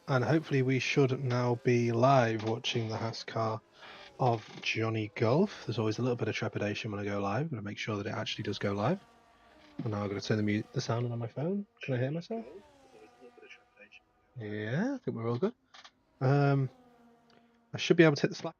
And hopefully we should now be live watching the Haas car of Johnny Golf. There's always a little bit of trepidation when I go live. I'm going to make sure that it actually does go live. And now I'm going to turn the sound on my phone. Can I hear myself? Yeah, I think we're all good. I should be able to hit the Slack.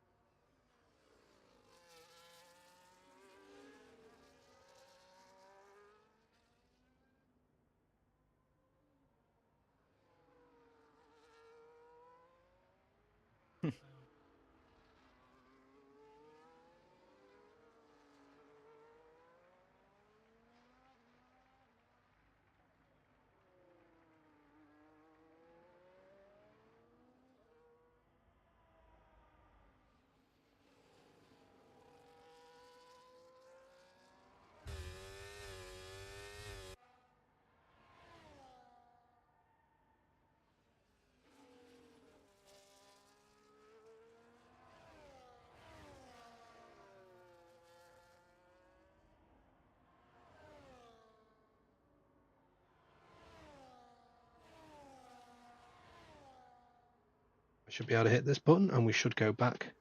I should be able to hit this button and we should go back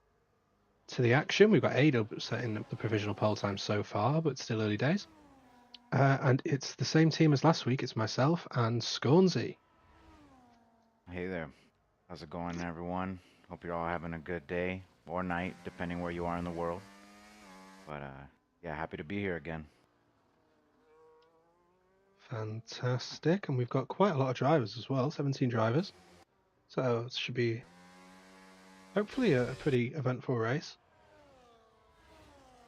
to the action. We've got Ada setting up the provisional poll time so far, but still early days. And it's the same team as last week. It's myself and Scornsy. Hey there. How's it going, everyone? Hope you're all having a good day or night, depending where you are in the world. But, yeah, happy to be here again. Fantastic. And we've got quite a lot of drivers as well, 17 drivers. So it should be hopefully a pretty eventful race.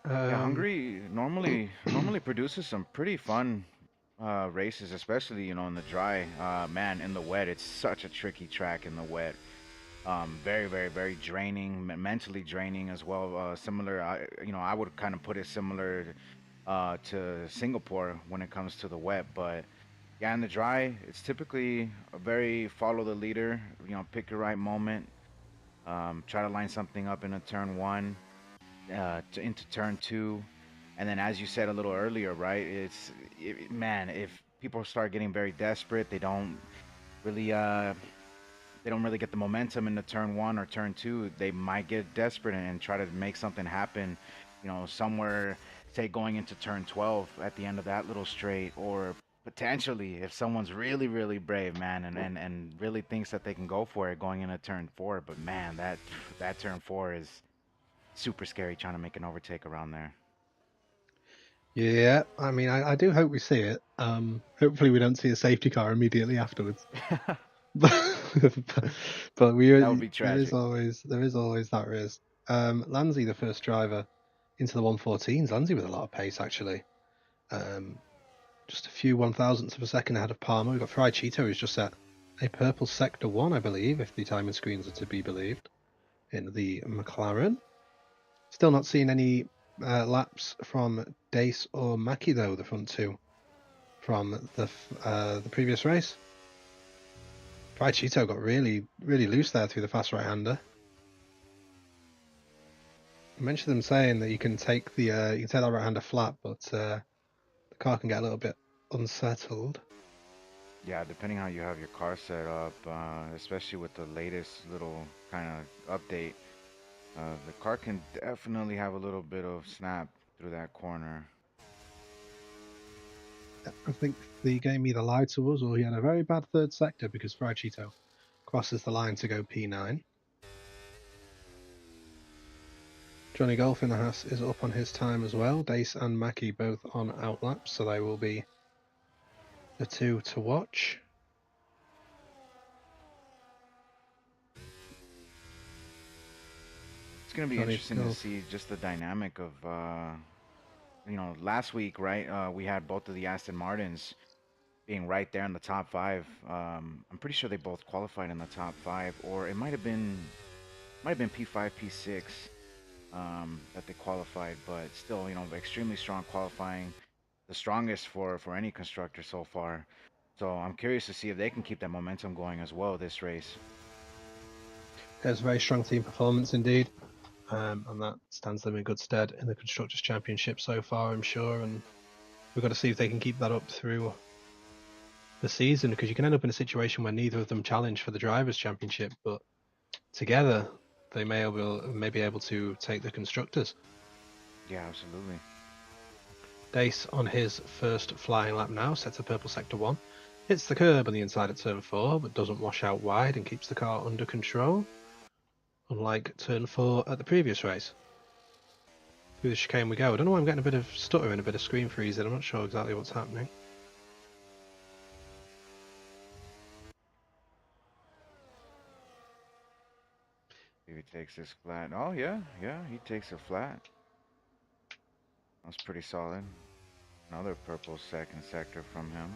Yeah, Hungary normally produces some pretty fun races, especially, you know, in the dry. Man, in the wet, it's such a tricky track in the wet. Very, very, very draining, mentally draining as well. Similar, I would kind of put it similar to Singapore when it comes to the wet. But yeah, in the dry, it's typically a very follow the leader. You know, pick your right moment. Try to line something up in a turn one, into turn two, and then as you said a little earlier, right? Man, if people start getting very desperate, really they don't really get the momentum into turn one or turn two. They might get desperate and try to make something happen, you know, somewhere, say going into turn 12 at the end of that little straight, or potentially if someone's really, really brave, man, and really thinks that they can go for it going into turn four. But man, that turn four is super scary trying to make an overtake around there. Yeah, I mean, I do hope we see it. Hopefully we don't see a safety car immediately afterwards. but That would be there is tragic. always that risk. Lanzi, the first driver into the 114s. Lanzi with a lot of pace actually. Just a few 1,000ths of a second ahead of Palmer. We've got Fry Cheeto who's just at a purple sector one, I believe, if the timing screens are to be believed, in the McLaren. Still not seeing any laps from Dace or Mackie though, the front two from the previous race. Fried Cheeto got really loose there through the fast right-hander. I mentioned them saying that you can take the that right-hander flat, but the car can get a little bit unsettled. Yeah, depending how you have your car set up, especially with the latest little kind of update, the car can definitely have a little bit of snap through that corner. I think the game either lied to us or he had a very bad third sector because Fried Cheeto crosses the line to go P9. Johnny Golf in the Haas is up on his time as well. Dace and Mackie both on outlaps, so they will be the two to watch. It's going to be interesting to see just the dynamic of, last week, right? We had both of the Aston Martins being right there in the top five. I'm pretty sure they both qualified in the top five, or it might have been P5, P6 that they qualified, but still, extremely strong qualifying, the strongest for any constructor so far. So I'm curious to see if they can keep that momentum going as well this race. There's a very strong team performance indeed, and that stands them in good stead in the Constructors' Championship so far, I'm sure. And we've got to see if they can keep that up through the season, because you can end up in a situation where neither of them challenge for the Drivers' Championship, but together they may be able to take the Constructors. Yeah, absolutely. Dace on his first flying lap now sets a purple sector 1, hits the curb on the inside at turn 4, but doesn't wash out wide and keeps the car under control, unlike turn 4 at the previous race. Through the chicane we go. I don't know why I'm getting a bit of stutter and a bit of screen freezing. I'm not sure exactly what's happening. If he takes this flat. Oh, yeah, he takes a flat. That's pretty solid. Another purple second sector from him.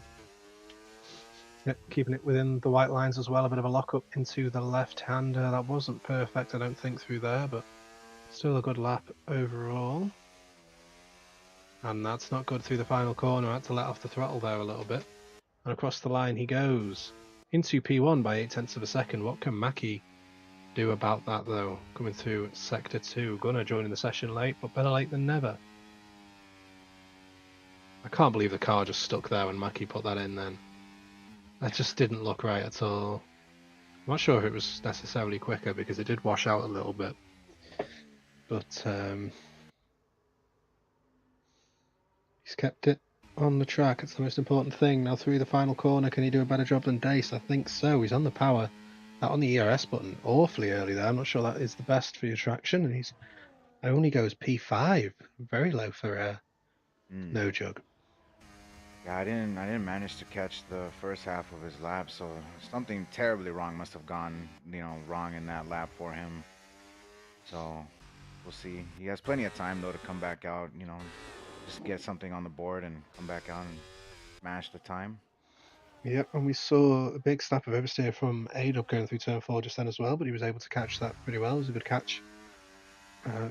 Yep, keeping it within the white lines as well. A bit of a lock up into the left-hander. That wasn't perfect, I don't think, through there, but still a good lap overall. And that's not good through the final corner. I had to let off the throttle there a little bit. And across the line he goes. Into P1 by 0.8 of a second. What can Mackie do about that, though? Coming through Sector 2. Gunnar joining the session late, but better late than never. I can't believe the car just stuck there when Mackie put that in then. That just didn't look right at all. I'm not sure if it was necessarily quicker because it did wash out a little bit. But he's kept it on the track. It's the most important thing. Now through the final corner, can he do a better job than Dace? I think so. He's on the power. That on the ERS button awfully early there. I'm not sure that is the best for your traction. And he's only goes P5. Very low for No Jug. Yeah, I didn't manage to catch the first half of his lap, so something terribly wrong must have gone, wrong in that lap for him. So we'll see. He has plenty of time though to come back out, just get something on the board and come back out and smash the time. Yep, and we saw a big snap of oversteer from A-Dub going through turn 4 just then as well, but he was able to catch that pretty well. It was a good catch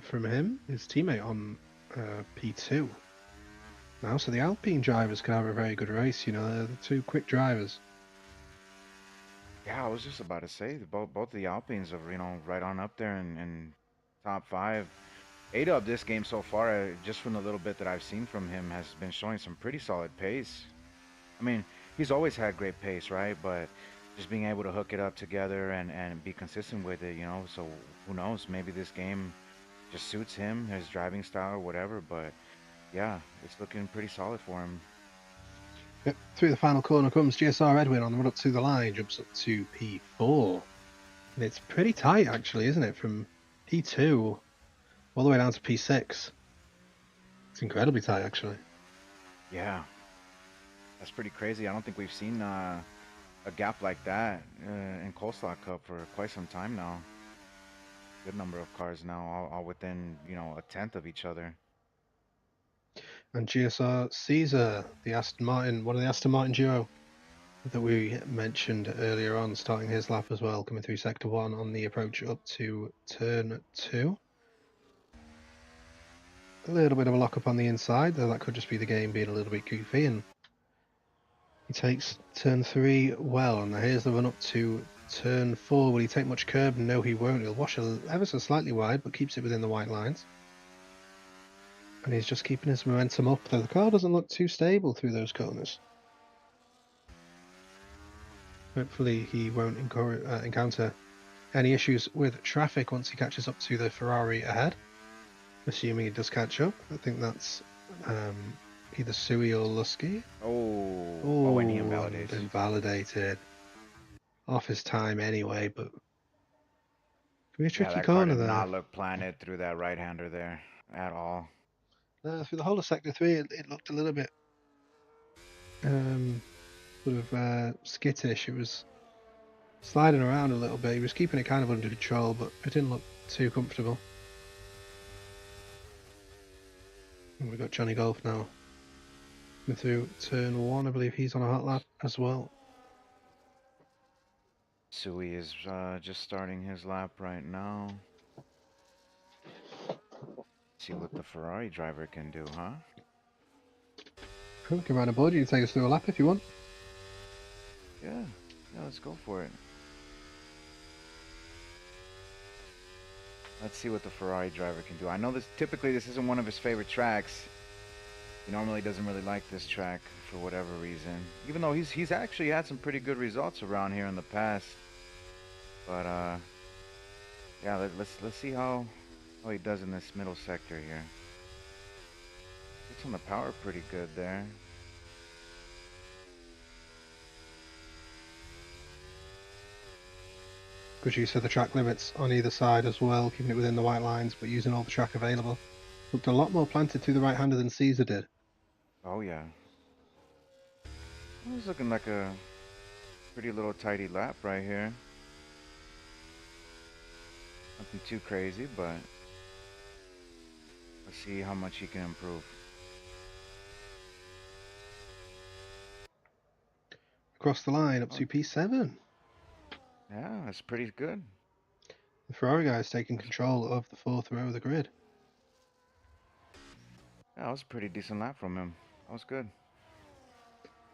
from him, his teammate on P2. Now, so the Alpine drivers can have a very good race, they're the two quick drivers. Yeah, I was just about to say, both the Alpines are, right on up there in top 5. A-Dub this game so far, just from the little bit that I've seen from him, has been showing some pretty solid pace. I mean, he's always had great pace, right? But just being able to hook it up together and be consistent with it, so who knows? Maybe this game just suits him, his driving style or whatever. But yeah, it's looking pretty solid for him. Yep, through the final corner comes GSR Edwin on the run up to the line, jumps up to P4. And it's pretty tight, actually, isn't it? From P2 all the way down to P6. It's incredibly tight, actually. Yeah, that's pretty crazy. I don't think we've seen a gap like that in Coleslaw Cup for quite some time now. Good number of cars now, all within, a tenth of each other. And GSR Caesar, the Aston Martin, one of the Aston Martin duo, that we mentioned earlier on, starting his lap as well, coming through sector 1 on the approach up to turn 2. A little bit of a lock up on the inside, though that could just be the game being a little bit goofy, and he takes turn 3 well, and here's the run up to turn 4. Will he take much curb? No, he won't. He'll wash ever so slightly wide, but keeps it within the white lines. And he's just keeping his momentum up, though the car doesn't look too stable through those corners. Hopefully he won't encounter any issues with traffic once he catches up to the Ferrari ahead. Assuming he does catch up. I think that's either Sui or Lusky. Oh, and he invalidates. Invalidated. Off his time anyway, but could be a tricky That car corner did there. not look planted through that right-hander there at all. Through the whole of sector 3, it looked a little bit sort of skittish. It was sliding around a little bit. He was keeping it kind of under control, but it didn't look too comfortable. And we've got Johnny Golf now. Coming through turn 1, I believe he's on a hot lap as well. Sui is just starting his lap right now. See what the Ferrari driver can do, huh? Cool, come around aboard. You can take us through a lap if you want. Yeah, let's go for it. Let's see what the Ferrari driver can do. I know typically this isn't one of his favorite tracks. He normally doesn't really like this track for whatever reason. Even though he's actually had some pretty good results around here in the past. But yeah, let's see how he does in this middle sector here. Gets on the power pretty good there. Good use of the track limits on either side as well, keeping it within the white lines, but using all the track available. Looked a lot more planted to the right-hander than Caesar did. Oh yeah. It was looking like a pretty little tidy lap right here. Nothing too crazy, but let's see how much he can improve. Across the line, up to P7. Yeah, that's pretty good. The Ferrari guy is taking control of the 4th row of the grid. Yeah, that was a pretty decent lap from him. That was good.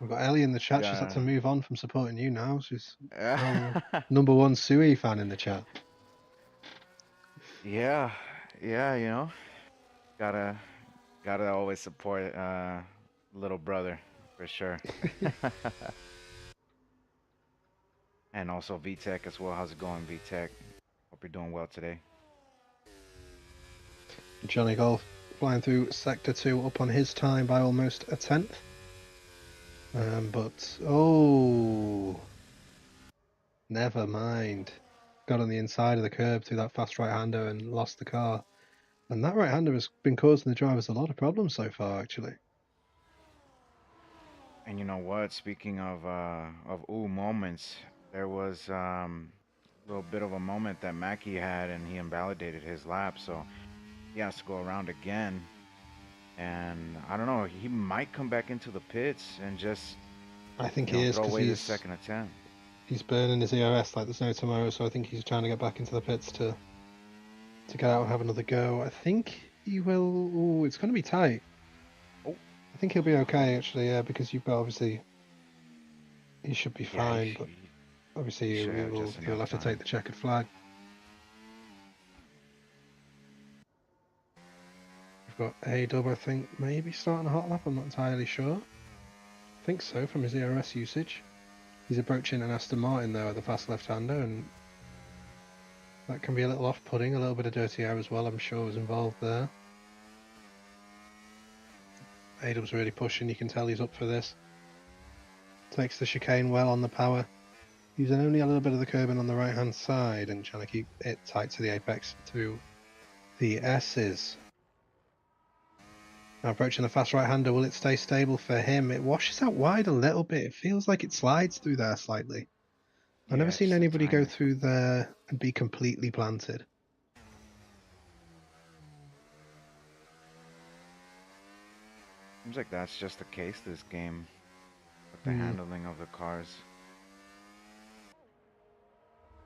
We've got Ellie in the chat. Yeah. She's had to move on from supporting you now. She's #1 Sui fan in the chat. Yeah, gotta always support little brother for sure. And also VTech as well. How's it going, VTech? Hope you're doing well today. Johnny Golf flying through sector 2 up on his time by almost a tenth. But never mind. Got on the inside of the curb through that fast right-hander and lost the car. And that right-hander has been causing the drivers a lot of problems so far, actually. And you know what? Speaking of moments, there was a little bit of a moment that Mackie had, and he invalidated his lap, so he has to go around again. And I don't know, he might come back into the pits and just I think he is, throw because away the second attempt. He's burning his EOS like there's no tomorrow, so I think he's trying to get back into the pits to get out and have another go. I think he will. Oh, it's going to be tight. Oh, I think he'll be okay actually, yeah, because you've got obviously. He should be fine, but obviously he'll have to take the checkered flag. We've got A-Dub, I think, maybe starting a hot lap. I'm not entirely sure. I think so from his ERS usage. He's approaching an Aston Martin though with a fast left-hander, and that can be a little off-putting. A little bit of dirty air as well, I'm sure, was involved there. A-Dub's really pushing. You can tell he's up for this. Takes the chicane well on the power. Using only a little bit of the curbing on the right-hand side and trying to keep it tight to the apex through the S's. Now approaching the fast right-hander, will it stay stable for him? It washes out wide a little bit. It feels like it slides through there slightly. I've never seen anybody go through there and be completely planted. Seems like that's just the case this game. with the Mm. handling of the cars.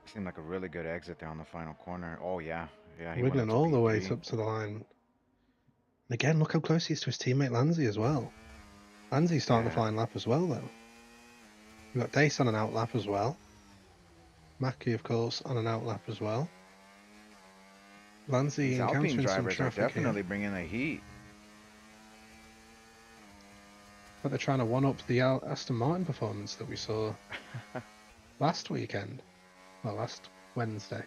Seemed like a really good exit there on the final corner. Oh yeah, yeah, he went up Wiggling to all the way P3. up to the line. And again, look how close he is to his teammate Lanzi as well. Lanzi's starting the Yeah, flying lap as well, though. We've got Dace on an out lap as well. Mackie, of course, on an out lap as well. Lanzi these Alpine encountering some drivers are traffic here. definitely bringing the heat. But they're trying to one up the Aston Martin performance that we saw last weekend. Well, last Wednesday.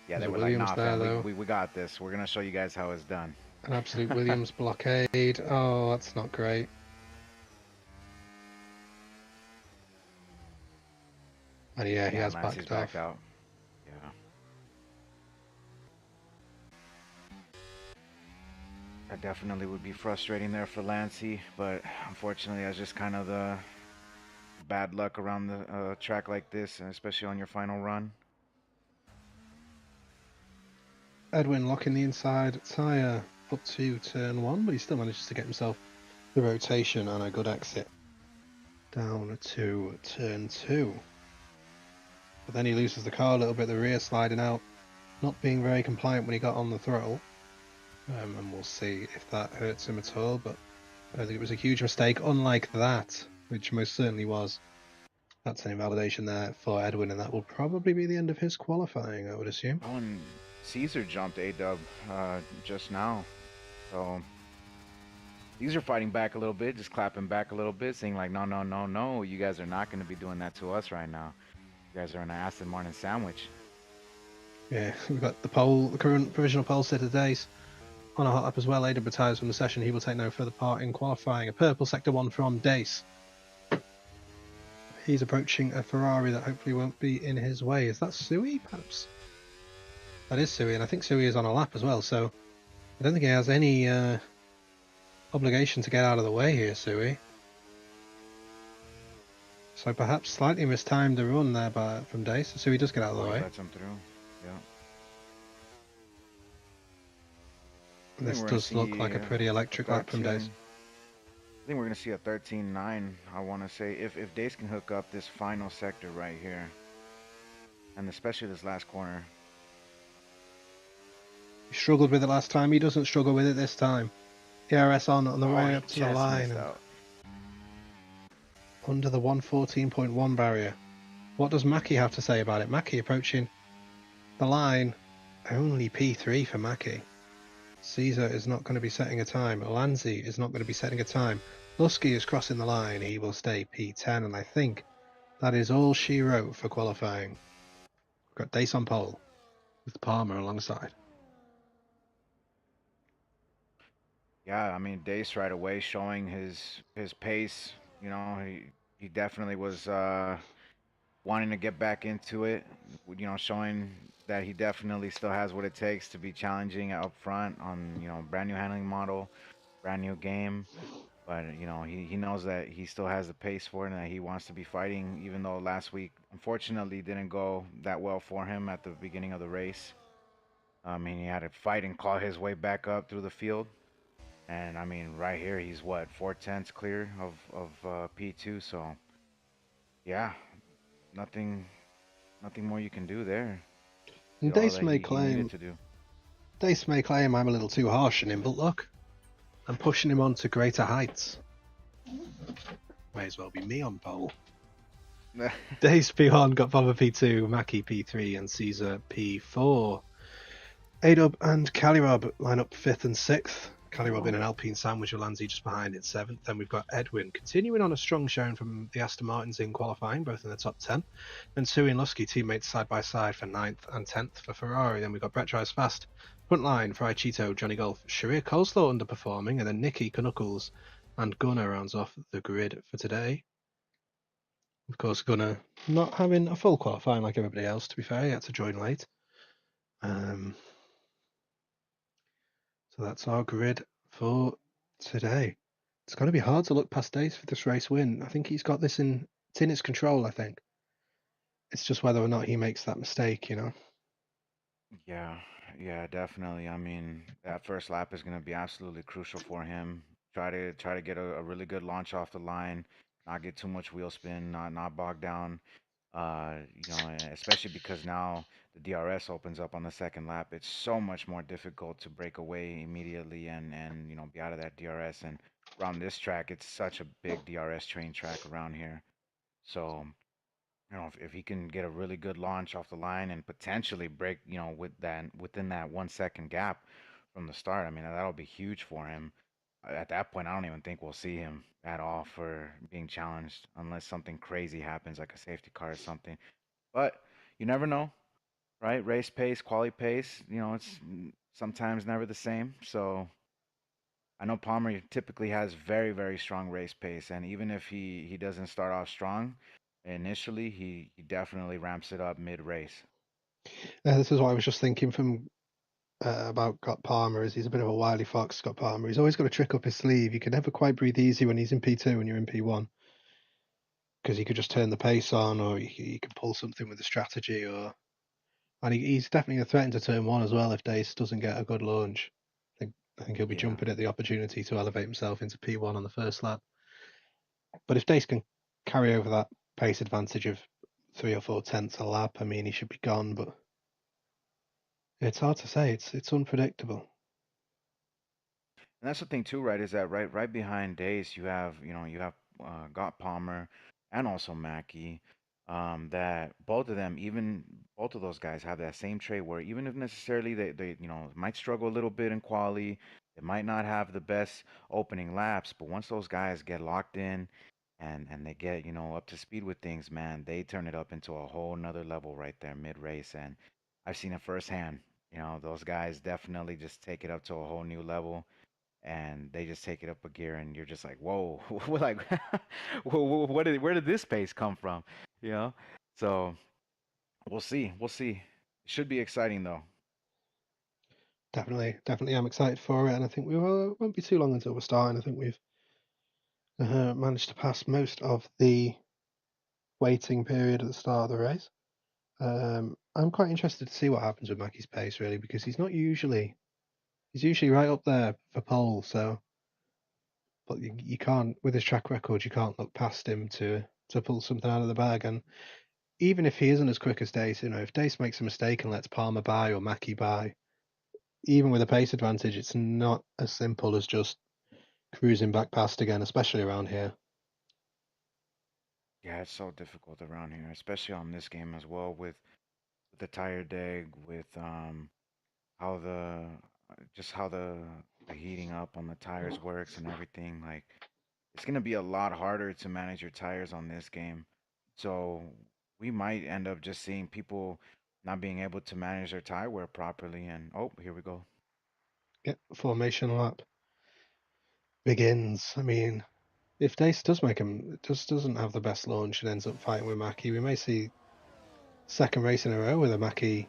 Yeah, There's they a were like, Williams nah, there, fam, we, though. we, we got this. We're gonna show you guys how it's done. An absolute Williams blockade. Oh, that's not great. And yeah, he Yeah, has Lancey's backed backed off. out. Yeah, that definitely would be frustrating there for Lancey, but unfortunately, that's just kind of the bad luck around the track like this, and especially on your final run. Edwin locking the inside tyre up to turn one, but he still manages to get himself the rotation and a good exit down to turn two. But then he loses the car a little bit, the rear sliding out, not being very compliant when he got on the throttle. And we'll see if that hurts him at all, but I don't think it was a huge mistake, unlike that, which most certainly was. That's an invalidation there for Edwin, and that will probably be the end of his qualifying, I would assume. Oh, and Caesar jumped A-Dub just now. So these are fighting back a little bit, just clapping back a little bit, saying like, no, no, no, no, you guys are not going to be doing that to us right now. You guys are in an Aston Martin sandwich. Yeah, we've got the pole, the current provisional pole sitter Dace on a hot lap as well. AW retires from the session. He will take no further part in qualifying. A purple sector one from Dace. He's approaching a Ferrari that hopefully won't be in his way. Is that Sui, perhaps? That is Sui, and I think Sui is on a lap as well, so I don't think he has any obligation to get out of the way here, Sui. So perhaps slightly mistimed the run there from Dace, so Sui does get out of Oh, the he way. lets him through. Yeah. I think This we're going to does look see like a pretty a electric lap from 13. Dace. I think we're going to see a 13.9, I want to say, if Dace can hook up this final sector right here, and especially this last corner. He struggled with it last time. He doesn't struggle with it this time. ERS on the Oh, way he up to the just line missed and out. under the 114.1 barrier. What does Mackie have to say about it? Mackie approaching the line. Only P3 for Mackie. Caesar is not going to be setting a time. Lanzi is not going to be setting a time. Lusky is crossing the line. He will stay P10, and I think that is all she wrote for qualifying. We've got Dace on pole with Palmer alongside. Yeah, I mean, Dace right away showing his pace. You know, he definitely was wanting to get back into it. You know, showing that he definitely still has what it takes to be challenging up front on, you know, brand new handling model, brand new game. But you know, he knows that he still has the pace for it and that he wants to be fighting. Even though last week, unfortunately, didn't go that well for him at the beginning of the race. I mean, he had to fight and claw his way back up through the field. And I mean, right here, he's what, 4/10 clear of P2. So yeah, nothing nothing more you can do there. And Did all that he needed to do. Dace may claim I'm a little too harsh on him, but look, I'm pushing him on to greater heights. May as well be me on pole. Dace P1 got Bobber P2, Mackie P3, and Caesar P4. Adub and Calirob line up 5th and 6th. Calirob in an Alpine sandwich with Lanzi just behind in 7th. Then we've got Edwin continuing on a strong showing from the Aston Martins in qualifying, both in the top 10. Then Sui and Lusky teammates side by side for 9th and 10th for Ferrari. Then we've got Brett Drives Fast, front line, Fry Cheeto, Johnny Golf, Sharir Coleslaw underperforming, and then Nicky Knuckles and Gunnar rounds off the grid for today. Of course, Gunnar not having a full qualifying like everybody else, to be fair. He had to join late. So that's our grid for today. It's going to be hard to look past Dace for this race win. I think he's got this it's in his control, I think. It's just whether or not he makes that mistake, you know. Yeah, yeah, definitely. I mean, that first lap is going to be absolutely crucial for him. Try to get a really good launch off the line. not get too much wheel spin, not bog down. And especially because now the DRS opens up on the second lap, it's so much more difficult to break away immediately and be out of that DRS. And around this track, it's such a big DRS train track around here. So if he can get a really good launch off the line and potentially break, within that 1 second gap from the start, I mean, that'll be huge for him. At that point, I don't even think we'll see him at all for being challenged unless something crazy happens, like a safety car or something. But you never know, right? Race pace, quali pace, it's sometimes never the same. So I know Palmer typically has very, very strong race pace, and even if he doesn't start off strong initially, he definitely ramps it up mid race. This is what I was just thinking from about Scott Palmer. Is he's a bit of a wily fox, Scott Palmer. He's always got a trick up his sleeve. You can never quite breathe easy when he's in P2 and you're in P1 because he could just turn the pace on, or he could pull something with a strategy, or and he's definitely a threat into turn one as well if Dace doesn't get a good launch. I think he'll be Yeah. jumping at the opportunity to elevate himself into P1 on the first lap. But if Dace can carry over that pace advantage of 3 or 4 tenths a lap, I mean, he should be gone. But it's hard to say. It's unpredictable. And that's the thing too, right? Is that right behind Dace, you have Got Palmer and also Mackey. That both of them, even both of those guys have that same trait where even if necessarily they might struggle a little bit in quali, they might not have the best opening laps, but once those guys get locked in and they get, up to speed with things, man, they turn it up into a whole nother level right there mid race. And I've seen it firsthand. Those guys definitely just take it up to a whole new level and they just take it up a gear and you're just like whoa. We're like where did this pace come from, you know so we'll see. It should be exciting though. Definitely, I'm excited for it, and I think won't be too long until we're starting. I think we've managed to pass most of the waiting period at the start of the race. I'm quite interested to see what happens with Mackie's pace, really, because he's usually right up there for pole. So, but you can't with his track record, you can't look past him to pull something out of the bag. And even if he isn't as quick as Dace, if Dace makes a mistake and lets Palmer by or Mackie by, even with a pace advantage, it's not as simple as just cruising back past again, especially around here. Yeah, it's so difficult around here, especially on this game as well with the tire deg, with how the just how the heating up on the tires works and everything. Like it's gonna be a lot harder to manage your tires on this game. So we might end up just seeing people not being able to manage their tire wear properly. And oh, here we go. Yeah, formation lap begins. I mean, if Dace does make him, just doesn't have the best launch and ends up fighting with Mackie, we may see second race in a row with a Mackie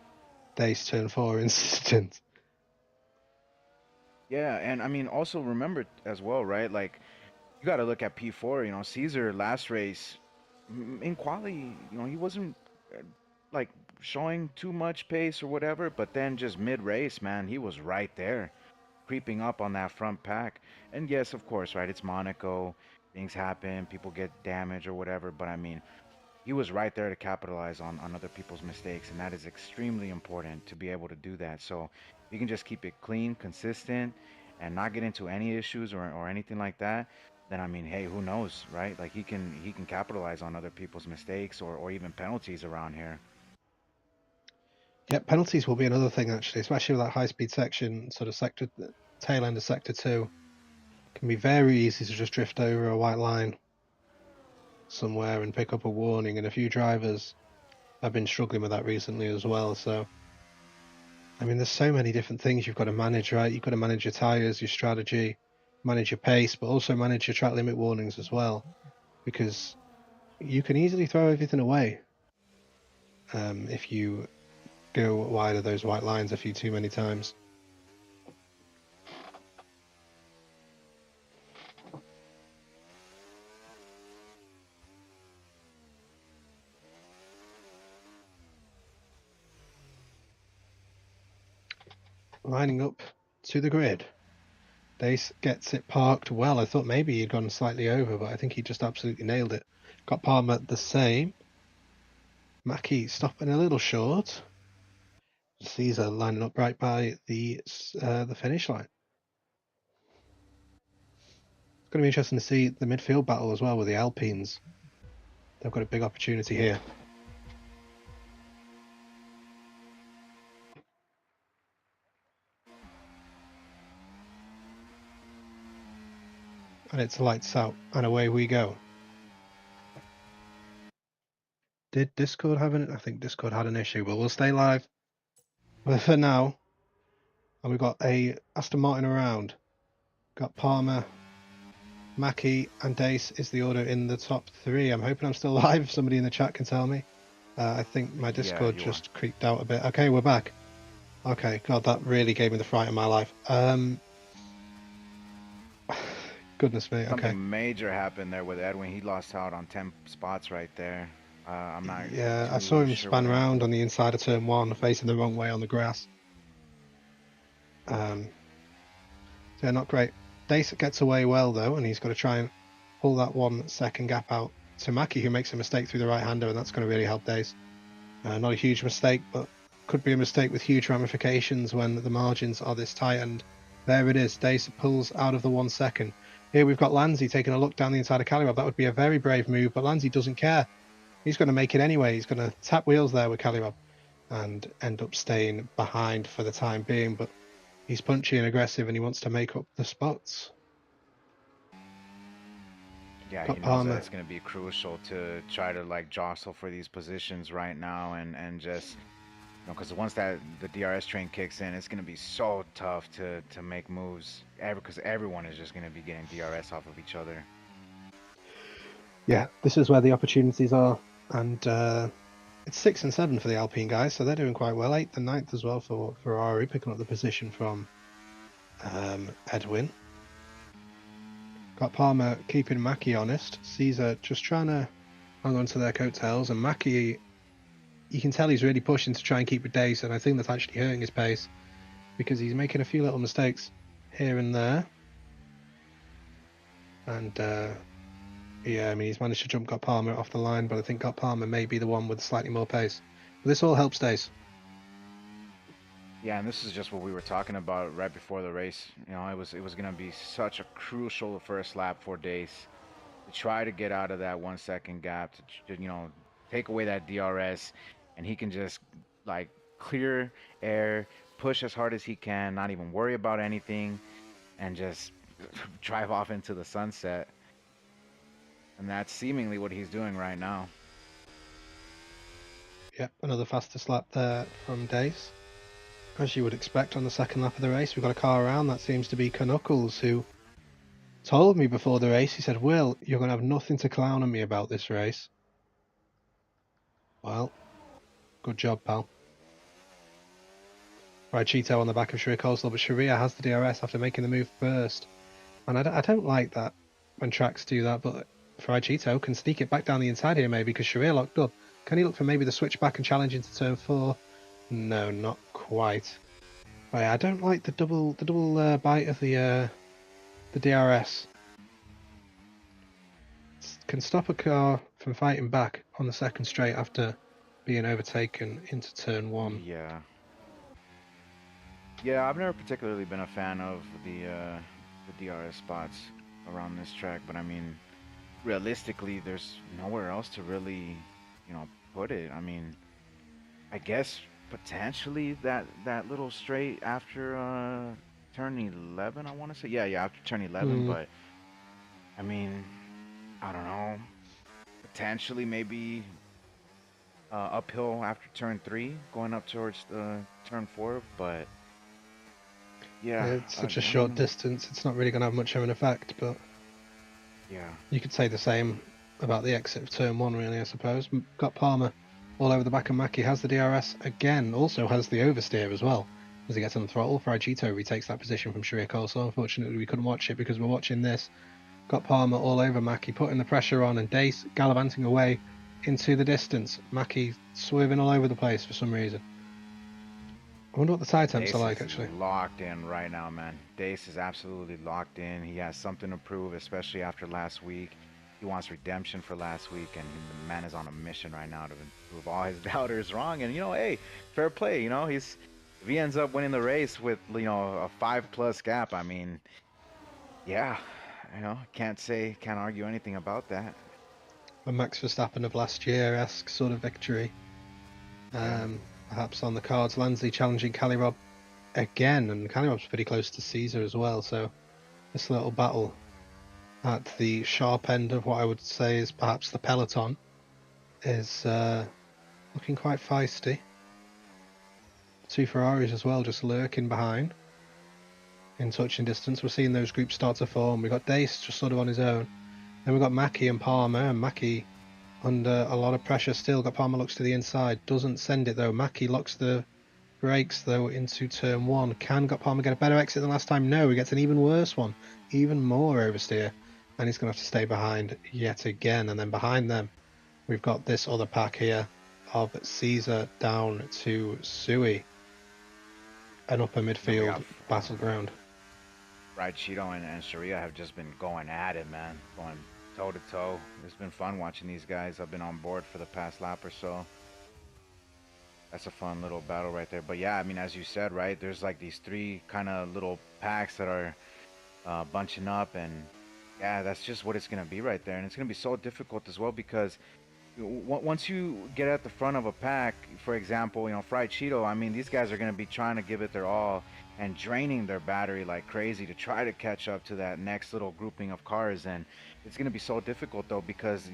Dace turn four incident. Yeah, and I mean also remember as well, right? Like you got to look at P4. Caesar last race in quali, he wasn't uh, like showing too much pace or whatever, but then just mid race, man, he was right there, creeping up on that front pack. And yes, of course, right? It's Monaco, things happen, people get damaged or whatever, but I mean, he was right there to capitalize on other people's mistakes, and that is extremely important to be able to do that. So if you can just keep it clean, consistent, and not get into any issues or anything like that, then I mean, hey, who knows, right? Like he can capitalize on other people's mistakes or even penalties around here. Yeah, penalties will be another thing actually, especially with that high speed section, sort of sector tail end of sector two. It can be very easy to just drift over a white line somewhere and pick up a warning, and a few drivers have been struggling with that recently as well. So I mean, there's so many different things you've got to manage, right? You've got to manage your tires, your strategy, manage your pace, but also manage your track limit warnings as well, because you can easily throw everything away if you go wide of those white lines a few too many times. Lining up to the grid. Dace gets it parked well. I thought maybe he'd gone slightly over, but I think he just absolutely nailed it. Got Palmer the same. Mackie stopping a little short. Caesar lining up right by the finish line. It's going to be interesting to see the midfield battle as well with the Alpines. They've got a big opportunity here. And it's lights out, and away we go. Did Discord have an... I think Discord had an issue, but we'll stay live for now. And we've got a Aston Martin around. Got Palmer, Mackie, and Dace is the order in the top 3. I'm hoping I'm still live. If somebody in the chat can tell me. I think my Discord just creaked out a bit. Okay, we're back. Okay, God, that really gave me the fright of my life. Goodness me. Something okay. major happened there with Edwin. He lost out on 10 spots right there. I'm not. Yeah, I saw him span around on the inside of turn 1, facing the wrong way on the grass. Yeah, not great. Dace gets away well though, and he's got to try and pull that 1 second gap out to Mackie, who makes a mistake through the right-hander, and that's going to really help Dace. Not a huge mistake, but could be a mistake with huge ramifications when the margins are this tight. And there it is. Dace pulls out of the 1 second. Here we've got Lanzi taking a look down the inside of Kalirov. That would be a very brave move, but Lanzi doesn't care. He's going to make it anyway. He's going to tap wheels there with Kalirov and end up staying behind for the time being. But he's punchy and aggressive, and he wants to make up the spots. Yeah, he knows that it's going to be crucial to try to like jostle for these positions right now, and just because once that the DRS train kicks in, it's going to be so tough to make moves, because everyone is just going to be getting DRS off of each other. Yeah, this is where the opportunities are, and it's 6 and 7 for the Alpine guys, so they're doing quite well. 8th and 9th as well for Ferrari, picking up the position from Edwin. Got Palmer keeping Mackie honest. Caesar just trying to hang on to their coattails, and Mackie, you can tell he's really pushing to try and keep with Dace, and I think that's actually hurting his pace because he's making a few little mistakes here and there. And yeah, I mean, he's managed to jump Got Palmer off the line, but I think Got Palmer may be the one with slightly more pace. But this all helps Dace. Yeah, and this is just what we were talking about right before the race. You know, it was going to be such a crucial first lap for Dace to try to get out of that 1 second gap, to take away that DRS, and he can just like clear air, push as hard as he can, not even worry about anything, and just drive off into the sunset. And that's seemingly what he's doing right now. Yep, another fastest lap there from Dace. As you would expect on the second lap of the race, we've got a car around. That seems to be Knuckles, who told me before the race, he said, Will, you're going to have nothing to clown on me about this race. Well, good job, pal. Right, Cheeto on the back of Sharia Coleslaw, but Sharia has the DRS after making the move first. And I don't like that when tracks do that, but Fried Cheeto can sneak it back down the inside here maybe because Sharia locked up. Can he look for maybe the switch back and challenge into turn 4? No, not quite. Right, I don't like the double bite of the DRS. Can stop a car from fighting back on the second straight after being overtaken into turn 1. Yeah. Yeah, I've never particularly been a fan of the DRS spots around this track, but I mean, realistically, there's nowhere else to really, put it. I mean, I guess potentially that little straight after turn 11, I want to say. Yeah, after turn 11, but I mean, I don't know. Potentially maybe uphill after turn 3, going up towards turn 4, but yeah. It's such a short distance, it's not really going to have much of an effect, but yeah. You could say the same about the exit of turn 1, really, I suppose. Got Palmer all over the back, and Mackie has the DRS again, also has the oversteer as well. As he gets on the throttle, Frigito retakes that position from Sharia Coleslaw. Unfortunately, we couldn't watch it because we're watching this. Got Palmer all over Mackie, putting the pressure on, and Dace gallivanting away into the distance. Mackie swerving all over the place for some reason. I wonder what the tide temps are Dace like, is actually. locked in right now, man. Dace is absolutely locked in. He has something to prove, especially after last week. He wants redemption for last week, and the man is on a mission right now to prove all his doubters wrong. And hey, fair play. If he ends up winning the race with a 5+ gap, I mean, yeah, can't argue anything about that. A Max Verstappen of last year-esque sort of victory. Yeah. Perhaps on the cards. Lansley challenging Calirob again, and Calirob's pretty close to Caesar as well. So this little battle at the sharp end of what I would say is perhaps the peloton is looking quite feisty. Two Ferraris as well, just lurking behind in touching distance. We're seeing those groups start to form. We've got Dace just sort of on his own. Then we've got Mackie and Palmer, and Mackie under a lot of pressure still. Got Palmer looks to the inside, doesn't send it though. Mackie locks the brakes though into turn one. Can got Palmer get a better exit than last time? No, he gets an even worse one, even more oversteer, and he's going to have to stay behind yet again. And then behind them, we've got this other pack here of Caesar down to Sui, an upper midfield battleground. Right, Cheeto and Sharia have just been going at it, man. Going toe to toe. It's been fun watching these guys. I've been on board for the past lap or so. That's a fun little battle right there. But yeah, I mean, as you said, right, there's like these three kind of little packs that are bunching up, and yeah, that's just what it's gonna be right there. And it's gonna be so difficult as well because once you get at the front of a pack, for example, Fried Cheeto, I mean, these guys are going to be trying to give it their all and draining their battery like crazy to try to catch up to that next little grouping of cars. And it's going to be so difficult, though, because,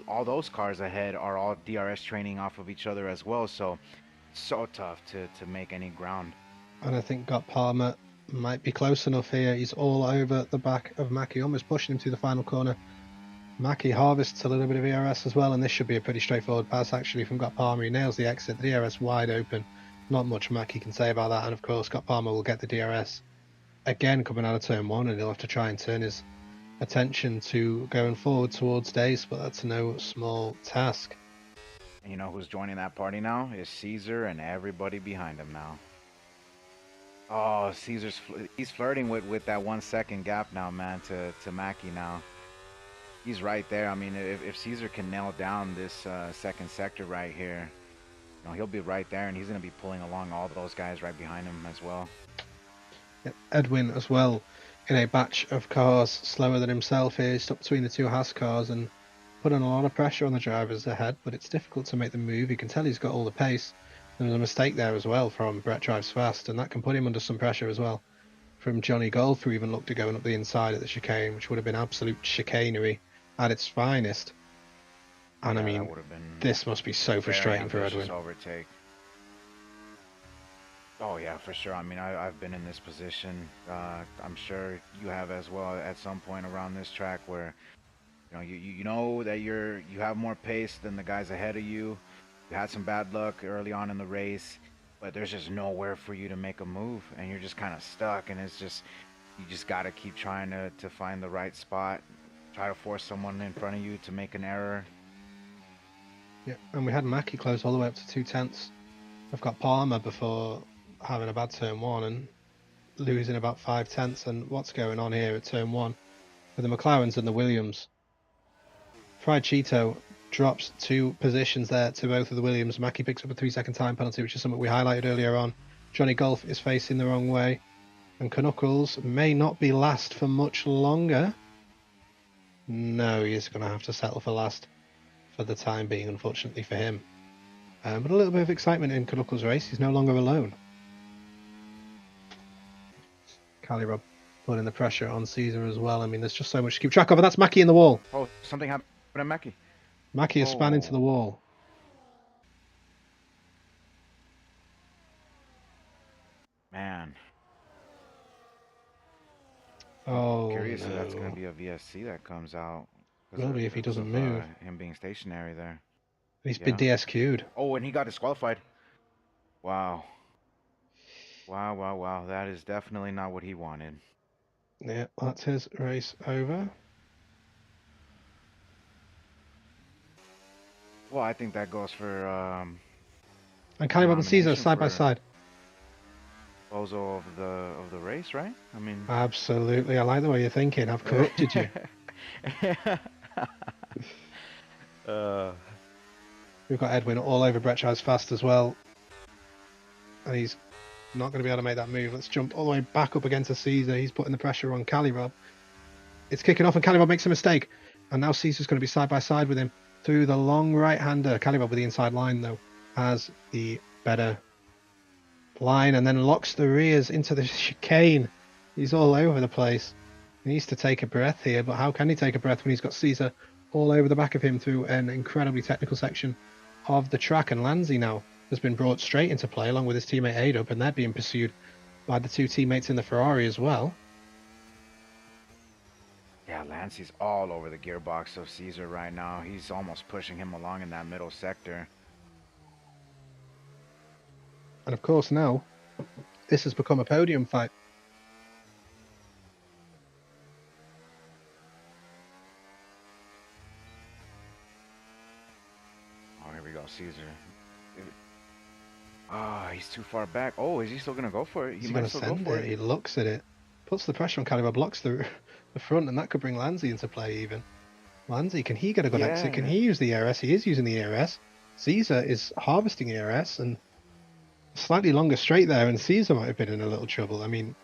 all those cars ahead are all DRS training off of each other as well. So tough to make any ground. And I think Got Palmer might be close enough here. He's all over the back of Mackie, almost pushing him to the final corner. Mackie harvests a little bit of ERS as well, and this should be a pretty straightforward pass actually from Got Palmer. He nails the exit, the DRS wide open. Not much Mackie can say about that, and of course Got Palmer will get the DRS again coming out of turn one, and he'll have to try and turn his attention to going forward towards Dace, but that's no small task. And you know who's joining that party now? Is Caesar and everybody behind him now. Oh, he's flirting with that 1 second gap now, man, to Mackie now. He's right there. I mean, if Caesar can nail down this second sector right here, he'll be right there, and he's going to be pulling along all those guys right behind him as well. Yep. Edwin as well in a batch of cars slower than himself here. He's stuck between the two Haas cars and putting a lot of pressure on the drivers ahead, but it's difficult to make the move. You can tell he's got all the pace. There was a mistake there as well from Brett Drives Fast, and that can put him under some pressure as well from Johnny Golf, who even looked at going up the inside at the chicane, which would have been absolute chicanery at its finest. And I mean, this must be so frustrating for Edwin. Overtake. Oh yeah, for sure. I mean, I've been in this position. I'm sure you have as well at some point around this track where you know that you have more pace than the guys ahead of you. You had some bad luck early on in the race, but there's just nowhere for you to make a move, and you're just kind of stuck. And you just got to keep trying to find the right spot. Try to force someone in front of you to make an error. Yeah, and we had Mackie close all the way up to 2/10. I've got Palmer before having a bad turn one and losing about 5/10. And what's going on here at turn one with the McLarens and the Williams? Fried Cheeto drops 2 positions there to both of the Williams. Mackie picks up a 3-second time penalty, which is something we highlighted earlier on. Johnny Golf is facing the wrong way, and Knuckles may not be last for much longer. No, he is going to have to settle for last for the time being, unfortunately for him. But a little bit of excitement in Knuckles' race. He's no longer alone. Calirob putting the pressure on Caesar as well. I mean, there's just so much to keep track of, and that's Mackie in the wall. Oh, something happened to Mackie. Mackie has spun into the wall. Man. Oh, curious no. if that's going to be a VSC that comes out. Will be if he doesn't move. Him being stationary there. He's been DSQ'd. Oh, and he got disqualified. Wow. Wow. That is definitely not what he wanted. Yeah, that's his race over. Well, I think that goes for... and Calirob and Caesar side by side. bozo of the race, right? I mean, Absolutely. I like the way you're thinking. I've corrupted you. uh, We've got Edwin all over Breccia's fast as well. And he's not going to be able to make that move. Let's jump all the way back up against Caesar. He's putting the pressure on Calirob. It's kicking off and Calirob makes a mistake. And now Caesar's going to be side by side with him through the long right-hander. Calirob with the inside line, though, has the better line and then locks the rears into the chicane. He's all over the place. He needs to take a breath here, but how can he take a breath when he's got Caesar all over the back of him through an incredibly technical section of the track? And Lanzi now has been brought straight into play along with his teammate Adub, and they're being pursued by the two teammates in the Ferrari as well. yeah, Lancey's all over the gearbox of Caesar right now. He's almost pushing him along in that middle sector. And of course now, this has become a podium fight. Oh, here we go, Caesar. Ah, he's too far back. Oh, is he still gonna go for it? He might still go for it. He looks at it, puts the pressure on Caliber, blocks the front, and that could bring Lanzi into play even. Lanzi, can he get a good exit? Can he use the ERS? He is using the ERS. Caesar is harvesting ERS, and slightly longer straight there, and Caesar might have been in a little trouble. I mean,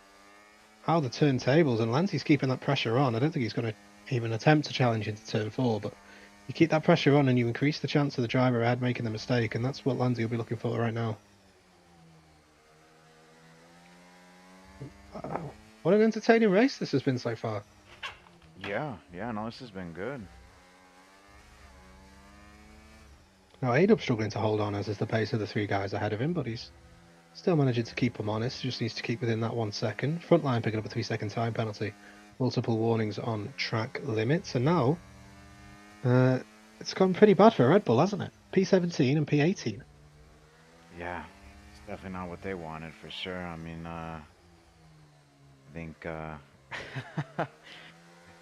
how the turntables, and Lanzi's keeping that pressure on. I don't think he's going to even attempt to challenge into turn 4, but you keep that pressure on and you increase the chance of the driver ahead making the mistake, and that's what Lanzi will be looking for right now. Wow. What an entertaining race this has been so far. Yeah, no, this has been good. Now, Adub's struggling to hold on, as is the pace of the three guys ahead of him, but he's still managing to keep them honest. Just needs to keep within that 1 second. Front line picking up a 3-second time penalty. Multiple warnings on track limits. And now, it's gone pretty bad for Red Bull, hasn't it? P17 and P18. Yeah, it's definitely not what they wanted for sure. I mean, I think,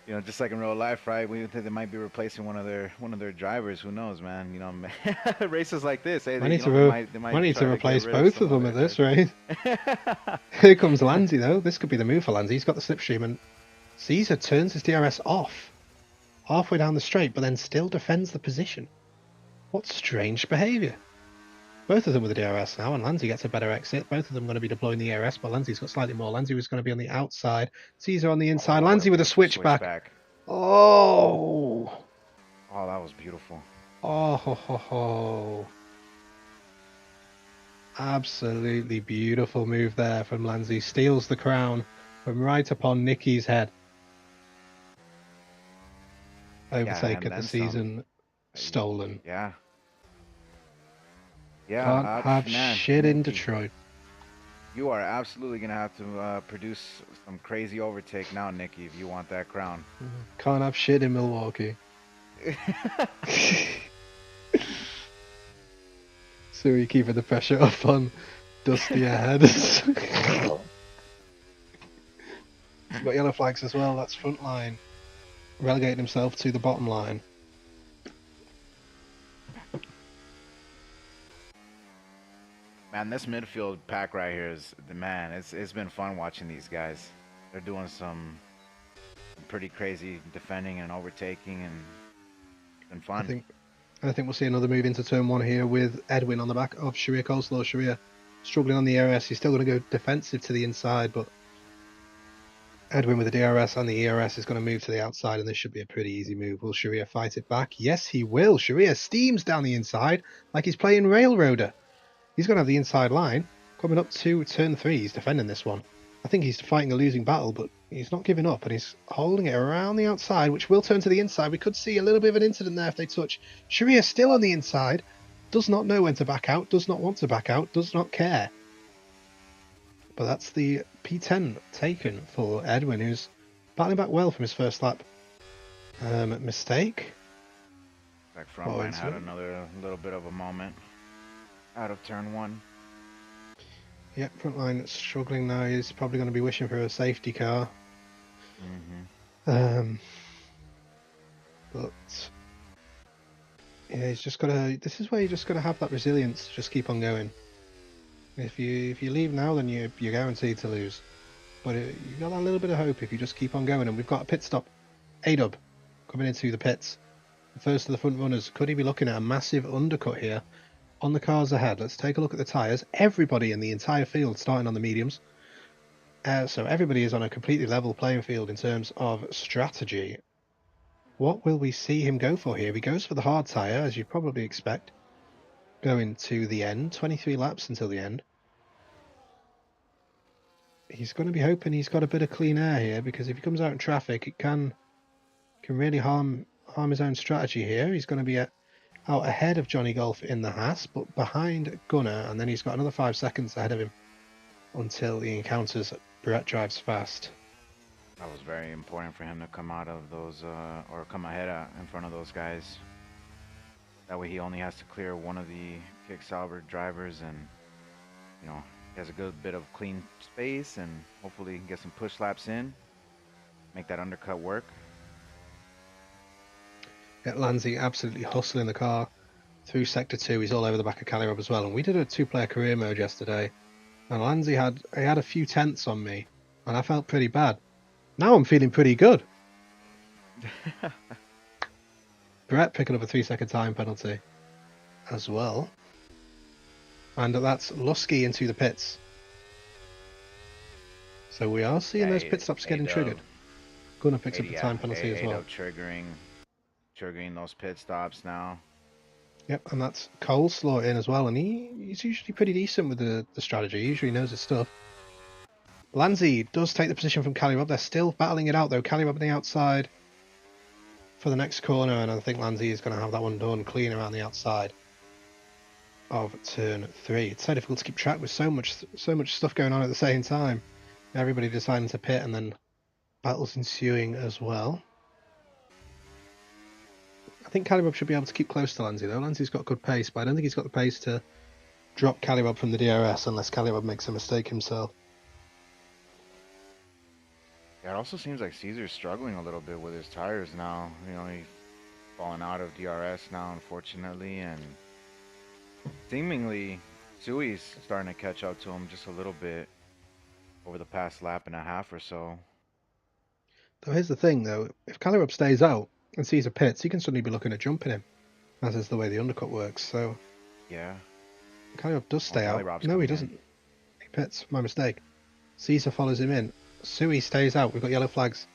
you know, just like in real life, right? We think they might be replacing one of their drivers. Who knows, man? You know, races like this, hey, I need to replace both of them at this rate. Here comes Lanzi, though. This could be the move for Lanzi. He's got the slipstream, and Caesar turns his DRS off halfway down the straight, but then still defends the position. What strange behaviour. Both of them with the DRS now, and Lanzi gets a better exit. Both of them going to be deploying the ERS, but Lanzi's got slightly more. Lanzi was going to be on the outside. Caesar on the inside. Oh, Lanzi with a switchback. Oh! Oh, that was beautiful. Oh, ho, ho, ho. Absolutely beautiful move there from Lanzi. Steals the crown from right upon Nicky's head. Overtake at the season. Stolen. Yeah. Can't have shit in Detroit. You are absolutely going to have to produce some crazy overtake now, Nicky, if you want that crown. Can't have shit in Milwaukee. So we keeping the pressure up on Dusty ahead. Got yellow flags as well, that's front line. Relegating himself to the bottom line. Man, this midfield pack right here is the man. It's been fun watching these guys. They're doing some pretty crazy defending and overtaking, and it's been fun. I think we'll see another move into turn 1 here with Edwin on the back of Sharia Coleslaw. Sharia struggling on the ERS. He's still going to go defensive to the inside, but Edwin with the DRS and the ERS is going to move to the outside, and this should be a pretty easy move. Will Sharia fight it back? Yes, he will. Sharia steams down the inside like he's playing Railroader. He's going to have the inside line. Coming up to turn 3, he's defending this one. I think he's fighting a losing battle, but he's not giving up, and he's holding it around the outside, which will turn to the inside. We could see a little bit of an incident there if they touch. Sharia still on the inside, does not know when to back out, does not want to back out, does not care. But that's the P10 taken for Edwin, who's battling back well from his first lap. Mistake. Like Frontline had another little bit of a moment out of turn 1. Yeah, Frontline struggling now. He's probably going to be wishing for a safety car. But yeah, he's just got to. This is where you just got to have that resilience to just keep on going. If you leave now, then you're guaranteed to lose. But you've got that little bit of hope if you just keep on going. And we've got a pit stop. A-Dub coming into the pits. The first of the front runners. Could he be looking at a massive undercut here on the cars ahead? Let's take a look at the tyres. Everybody in the entire field starting on the mediums. So everybody is on a completely level playing field in terms of strategy. What will we see him go for here? He goes for the hard tyre, as you probably expect. Going to the end. 23 laps until the end. He's going to be hoping he's got a bit of clean air here, because if he comes out in traffic, it can really harm his own strategy here. He's going to be out ahead of Johnny Golf in the Haas, but behind Gunnar, and then he's got another 5 seconds ahead of him until he encounters Brett Drives Fast. That was very important for him to come out of those, or come ahead in front of those guys. That way he only has to clear one of the Kick Sauber drivers, and, you know, he has a good bit of clean space, and hopefully he can get some push laps in, make that undercut work. Get Lanzi absolutely hustling the car through Sector 2. He's all over the back of Cali Rob as well. And we did a 2-player career mode yesterday, and Lanzi had a few tenths on me, and I felt pretty bad. Now I'm feeling pretty good. Brett picking up a 3-second time penalty as well. And that's Lusky into the pits. So we are seeing those pit stops getting triggered. Gunnar picks up the time penalty as well. Triggering those pit stops now. Yep, and that's Coleslaw in as well, and he's usually pretty decent with the strategy. He usually knows his stuff. Lanzi does take the position from Cali Rob. They're still battling it out though. Cali Rob on the outside for the next corner, and I think Lanzi is going to have that one done clean around the outside of turn 3. It's so difficult to keep track with so much stuff going on at the same time. Everybody deciding to pit, and then battles ensuing as well. I think Cali Rob should be able to keep close to Lanzi though. Lanzi's got good pace, but I don't think he's got the pace to drop Cali Rob from the DRS unless Cali Rob makes a mistake himself. Yeah, it also seems like Caesar's struggling a little bit with his tires now. You know, he's falling out of DRS now, unfortunately, and seemingly Sui's starting to catch up to him just a little bit over the past lap and a half or so. Though here's the thing though, if Cali Rob stays out and Caesar pits, he can suddenly be looking at jumping him, as is the way the undercut works. So yeah, Cali Rob does stay out. No, he doesn't. He pits. My mistake. Caesar follows him in. Sui stays out. We've got yellow flags.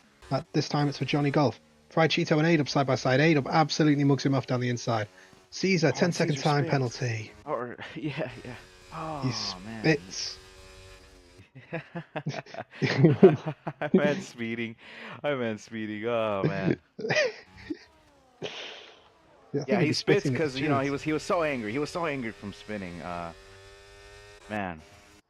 This time it's for Johnny Golf. Fried Cheeto and A-Dub side by side. A-Dub absolutely mugs him off down the inside. Caesar, 10-second time penalty. Or yeah. Oh, he spits. I meant speeding. Oh man. Yeah, he spits because you know he was so angry. He was so angry from spinning. Man,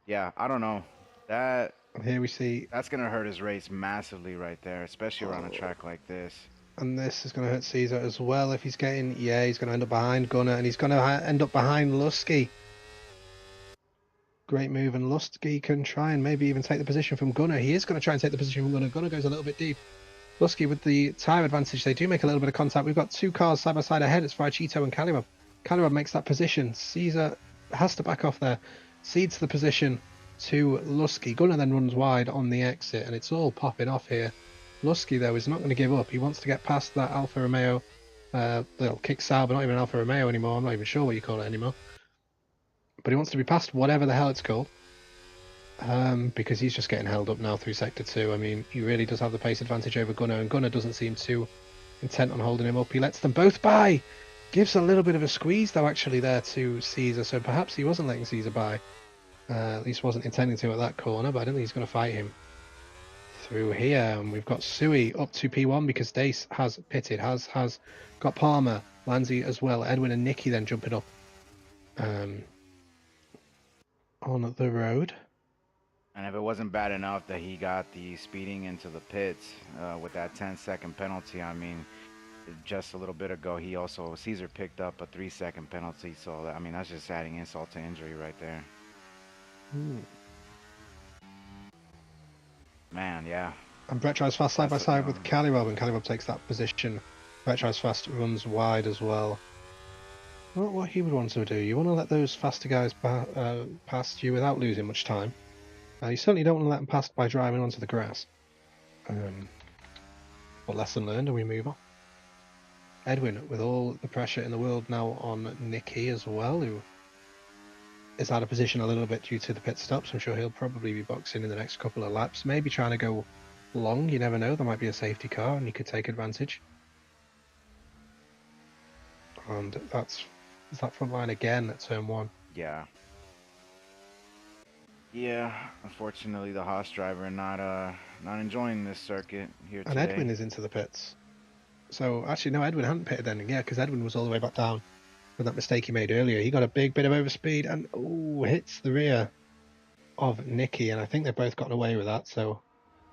yeah, I don't know. That and here we see that's gonna hurt his race massively right there, especially around a track like this. And this is going to hurt Caesar as well if he's getting. Yeah, he's going to end up behind Gunnar, and he's going to end up behind Lusky. Great move, and Lusky can try and maybe even take the position from Gunnar. He is going to try and take the position from Gunnar. Gunnar goes a little bit deep. Lusky with the tyre advantage. They do make a little bit of contact. We've got 2 cars side by side ahead. It's Fried Cheeto and Cali Rob. Cali Rob makes that position. Caesar has to back off there. Cedes the position to Lusky. Gunnar then runs wide on the exit, and it's all popping off here. Lusky, though, is not going to give up. He wants to get past that Alfa Romeo, little Kick Sauber, not even an Alfa Romeo anymore. I'm not even sure what you call it anymore. But he wants to be past whatever the hell it's called, because he's just getting held up now through Sector 2. I mean, he really does have the pace advantage over Gunnar, and Gunnar doesn't seem too intent on holding him up. He lets them both by. Gives a little bit of a squeeze, though, actually, there to Caesar, so perhaps he wasn't letting Caesar by. At least wasn't intending to at that corner, but I don't think he's going to fight him through here. And we've got Sui up to P1 because Dace has pitted, has got Palmer, Lanzi as well, Edwin and Nicky then jumping up on the road. And if it wasn't bad enough that he got the speeding into the pits with that 10-second penalty, I mean, just a little bit ago, Caesar picked up a 3-second penalty. So, I mean, that's just adding insult to injury right there. Man, yeah. And Brett drives fast side by side with Cali Rob, and Cali Rob takes that position. Brett drives fast, runs wide as well. Not what he would want to do. You want to let those faster guys past you without losing much time. You certainly don't want to let them pass by driving onto the grass. But lesson learned, and we move on. Edwin, with all the pressure in the world now on Nicky as well, who is out of position a little bit due to the pit stops. I'm sure he'll probably be boxing in the next couple of laps, maybe trying to go long. You never know, there might be a safety car and you could take advantage. And is that front line again at turn 1. Yeah. Yeah, unfortunately, the Haas driver not enjoying this circuit here And today. Edwin is into the pits. So actually, no, Edwin hadn't pitted then. Yeah, because Edwin was all the way back down with that mistake he made earlier. He got a big bit of overspeed and hits the rear of Nicky, and I think they've both gotten away with that. So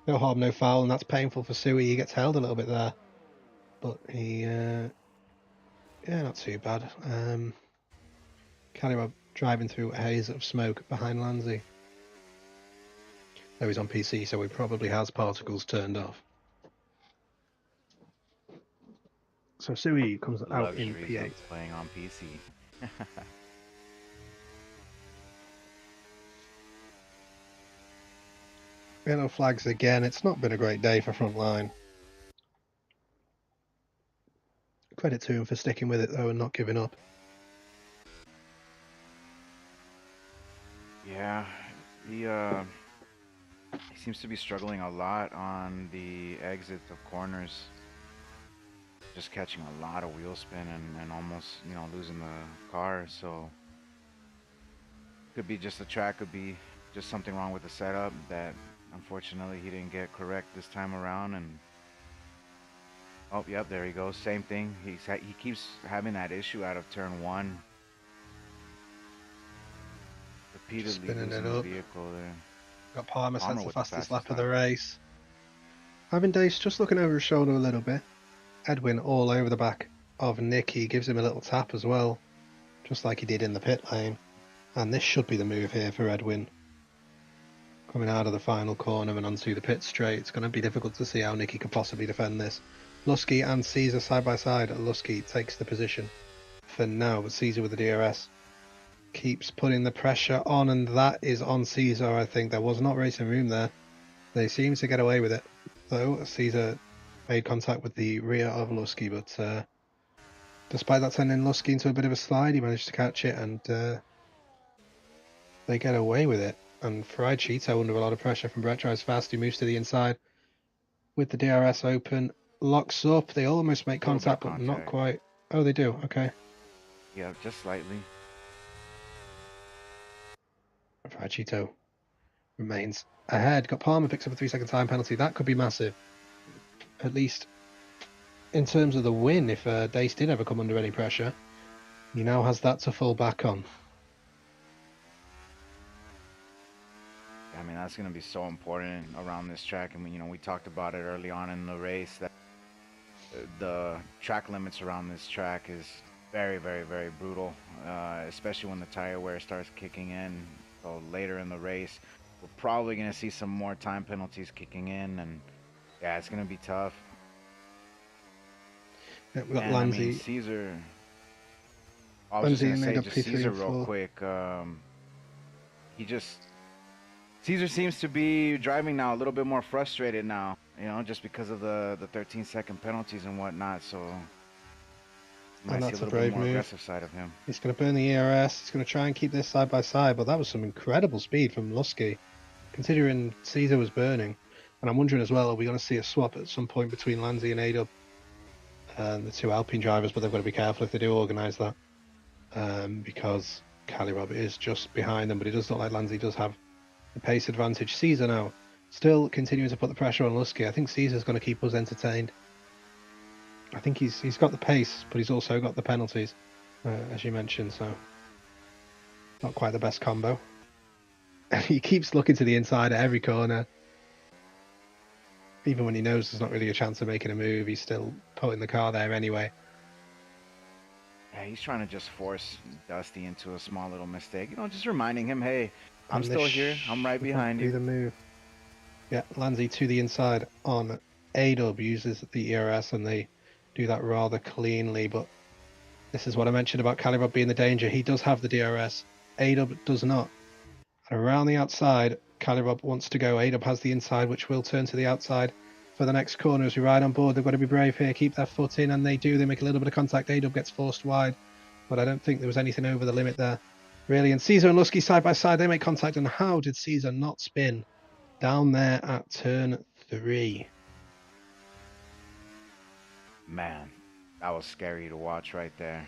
no harm, no foul, and that's painful for Suey. He gets held a little bit there, but he, yeah, not too bad. Callywell driving through a haze of smoke behind Lanzi. Though he's on PC, so he probably has particles turned off. So Suey comes out in Luxuries P8. of playing on PC. Yellow flags again. It's not been a great day for Frontline. Credit to him for sticking with it though and not giving up. Yeah, he seems to be struggling a lot on the exits of corners. Just catching a lot of wheel spin and almost, losing the car. So could be just the track, could be just something wrong with the setup that unfortunately he didn't get correct this time around. And oh, yep, there he goes. Same thing. He keeps having that issue out of turn 1. Repeatedly Spinning losing it the up. vehicle there. Got Palmer sets the with the fastest lap of lap. the race. Having Dace just looking over his shoulder a little bit. Edwin all over the back of Nicky, gives him a little tap as well, just like he did in the pit lane. And this should be the move here for Edwin. Coming out of the final corner and onto the pit straight, it's going to be difficult to see how Nicky could possibly defend this. Lusky and Caesar side by side. Lusky takes the position for now, but Caesar with the DRS keeps putting the pressure on, and that is on Caesar. I think there was not racing room there. They seem to get away with it, though. Caesar made contact with the rear of Lusky, but despite that sending Lusky into a bit of a slide, he managed to catch it, and they get away with it. And Fried Cheeto under a lot of pressure from Brett drives fast. He moves to the inside with the DRS open, locks up. They almost make contact, but not quite. Oh, they do. Okay. Yeah, just slightly. Fried Cheeto remains ahead. Got Palmer, picks up a 3-second time penalty. That could be massive. At least in terms of the win, if Dace did ever come under any pressure, he now has that to fall back on. I mean, that's going to be so important around this track. I mean, we talked about it early on in the race that the track limits around this track is very, very, very brutal, especially when the tire wear starts kicking in. So later in the race, we're probably going to see some more time penalties kicking in, and yeah, it's going to be tough. Yeah, we've got Lanzi. I mean, Caesar. I was just going to say, just Caesar real quick. Caesar seems to be driving now a little bit more frustrated now, just because of the 13-second penalties and whatnot. So and that's a brave move. Aggressive side of him. He's going to burn the ERS. He's going to try and keep this side by side, but that was some incredible speed from Lusky, considering Caesar was burning. And I'm wondering as well, are we going to see a swap at some point between Lanzi and Adub, the two Alpine drivers? But they've got to be careful if they do organise that, because Calirob is just behind them. But it does look like Lanzi does have the pace advantage. Caesar now still continuing to put the pressure on Lusky. I think Caesar's going to keep us entertained. I think he's got the pace, but he's also got the penalties, as you mentioned, so not quite the best combo. And he keeps looking to the inside at every corner. Even when he knows there's not really a chance of making a move, he's still putting the car there anyway. Yeah, he's trying to just force Dusty into a small little mistake. Just reminding him, hey, I'm still here. I'm right behind you. The move. Yeah, Lanzi to the inside on A-Dub, uses the ERS, and they do that rather cleanly, but This is what I mentioned about Calibrob being the danger. He does have the DRS. Adub does not. And around the outside, Calibrob wants to go. Adub has the inside, which will turn to the outside for the next corner as we ride on board. They've got to be brave here, keep their foot in, and they do. They make a little bit of contact. Adub gets forced wide, but I don't think there was anything over the limit there, really. And Caesar and Lusky side by side, they make contact. And how did Caesar not spin down there at turn 3? Man, that was scary to watch right there.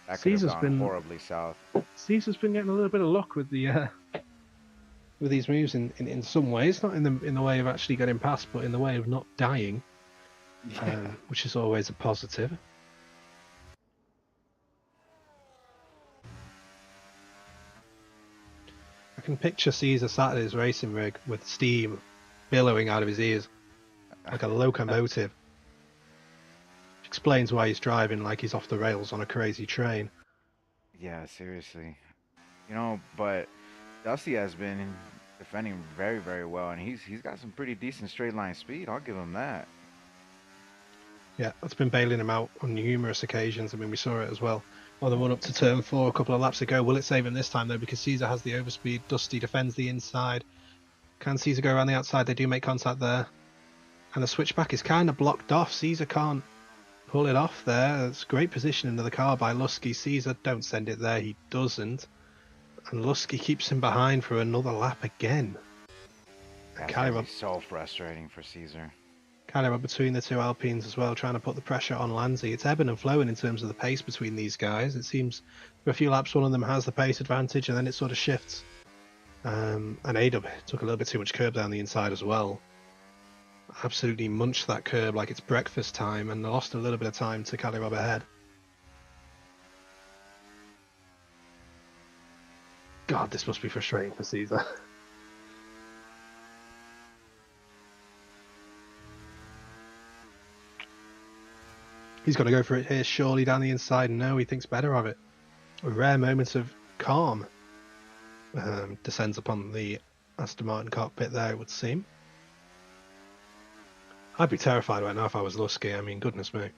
That could have gone horribly south. Caesar's been getting a little bit of luck with these moves in some ways, not in the way of actually getting past, but in the way of not dying, which is always a positive. I can picture Caesar sat at his racing rig with steam billowing out of his ears like a locomotive. Which explains why he's driving like he's off the rails on a crazy train. Yeah, seriously. You know, but Dusty has been defending very, very well, and he's got some pretty decent straight line speed. I'll give him that. Yeah, that's been bailing him out on numerous occasions. I mean, we saw it as well on the run up to turn 4 a couple of laps ago. Will it save him this time, though? Because Caesar has the overspeed. Dusty defends the inside. Can Caesar go around the outside? They do make contact there. And the switchback is kind of blocked off. Caesar can't pull it off there. It's great position into the car by Lusky. Caesar, don't send it there. He doesn't. And Lusky keeps him behind for another lap again. That's gonna be so frustrating for Caesar. Calibrob between the two Alpines as well, trying to put the pressure on Lanzi. It's ebbing and flowing in terms of the pace between these guys. It seems for a few laps one of them has the pace advantage and then it sort of shifts. And Adub took a little bit too much curb down the inside as well. Absolutely munched that curb like it's breakfast time and lost a little bit of time to Calibrob ahead. God, this must be frustrating for Caesar. He's got to go for it here, surely down the inside. No, he thinks better of it. A rare moment of calm descends upon the Aston Martin cockpit there, it would seem. I'd be terrified right now if I was Lusky. I mean, goodness me.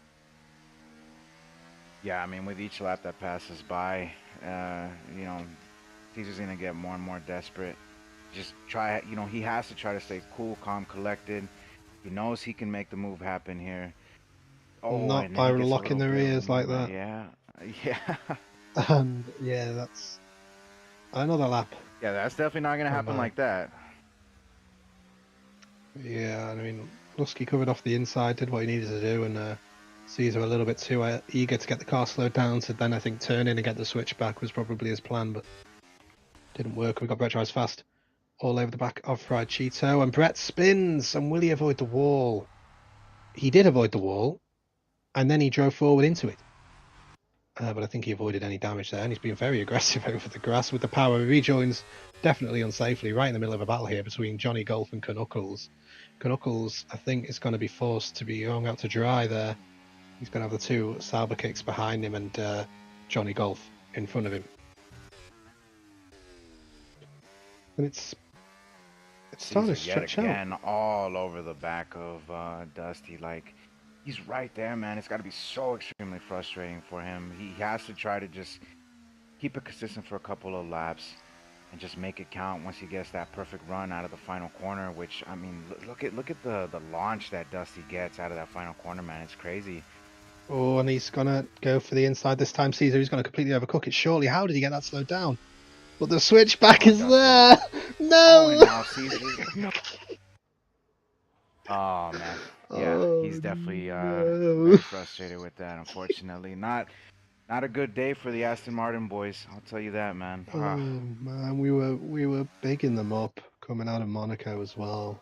Yeah, I mean, with each lap that passes by, you know, Caesar's going to get more and more desperate. Just try, you know, he has to try to stay cool, calm, collected. He knows he can make the move happen here. Oh, not by locking their ears like that. Yeah, yeah. And yeah, that's another lap. Yeah, that's definitely not going to happen like that. Yeah, I mean, Lusky covered off the inside, did what he needed to do, and Caesar a little bit too eager to get the car slowed down, so then I think turn in and get the switch back was probably his plan, but didn't work. We got Brett drives fast all over the back of Fried Cheeto, and Brett spins, and will he avoid the wall? He did avoid the wall, and then he drove forward into it. But I think he avoided any damage there, and he's been very aggressive over the grass with the power. He rejoins definitely unsafely right in the middle of a battle here between Johnny Golf and Knuckles. Knuckles, I think, is going to be forced to be going out to dry there. He's going to have the two Sauber kicks behind him and Johnny Golf in front of him. And it's starting to stretch out. Again, all over the back of Dusty. Like, he's right there, man. It's got to be so extremely frustrating for him. He has to try to just keep it consistent for a couple of laps and just make it count once he gets that perfect run out of the final corner, which, I mean, look at the launch that Dusty gets out of that final corner, man. It's crazy. Oh, and he's going to go for the inside this time. Caesar, he's going to completely overcook it. Surely, how did he get that slowed down? But the switchback is there. No. Oh, now Caesar. Oh man. Yeah, he's definitely very frustrated with that. Unfortunately, not a good day for the Aston Martin boys. I'll tell you that, man. Oh man, we were bigging them up coming out of Monaco as well.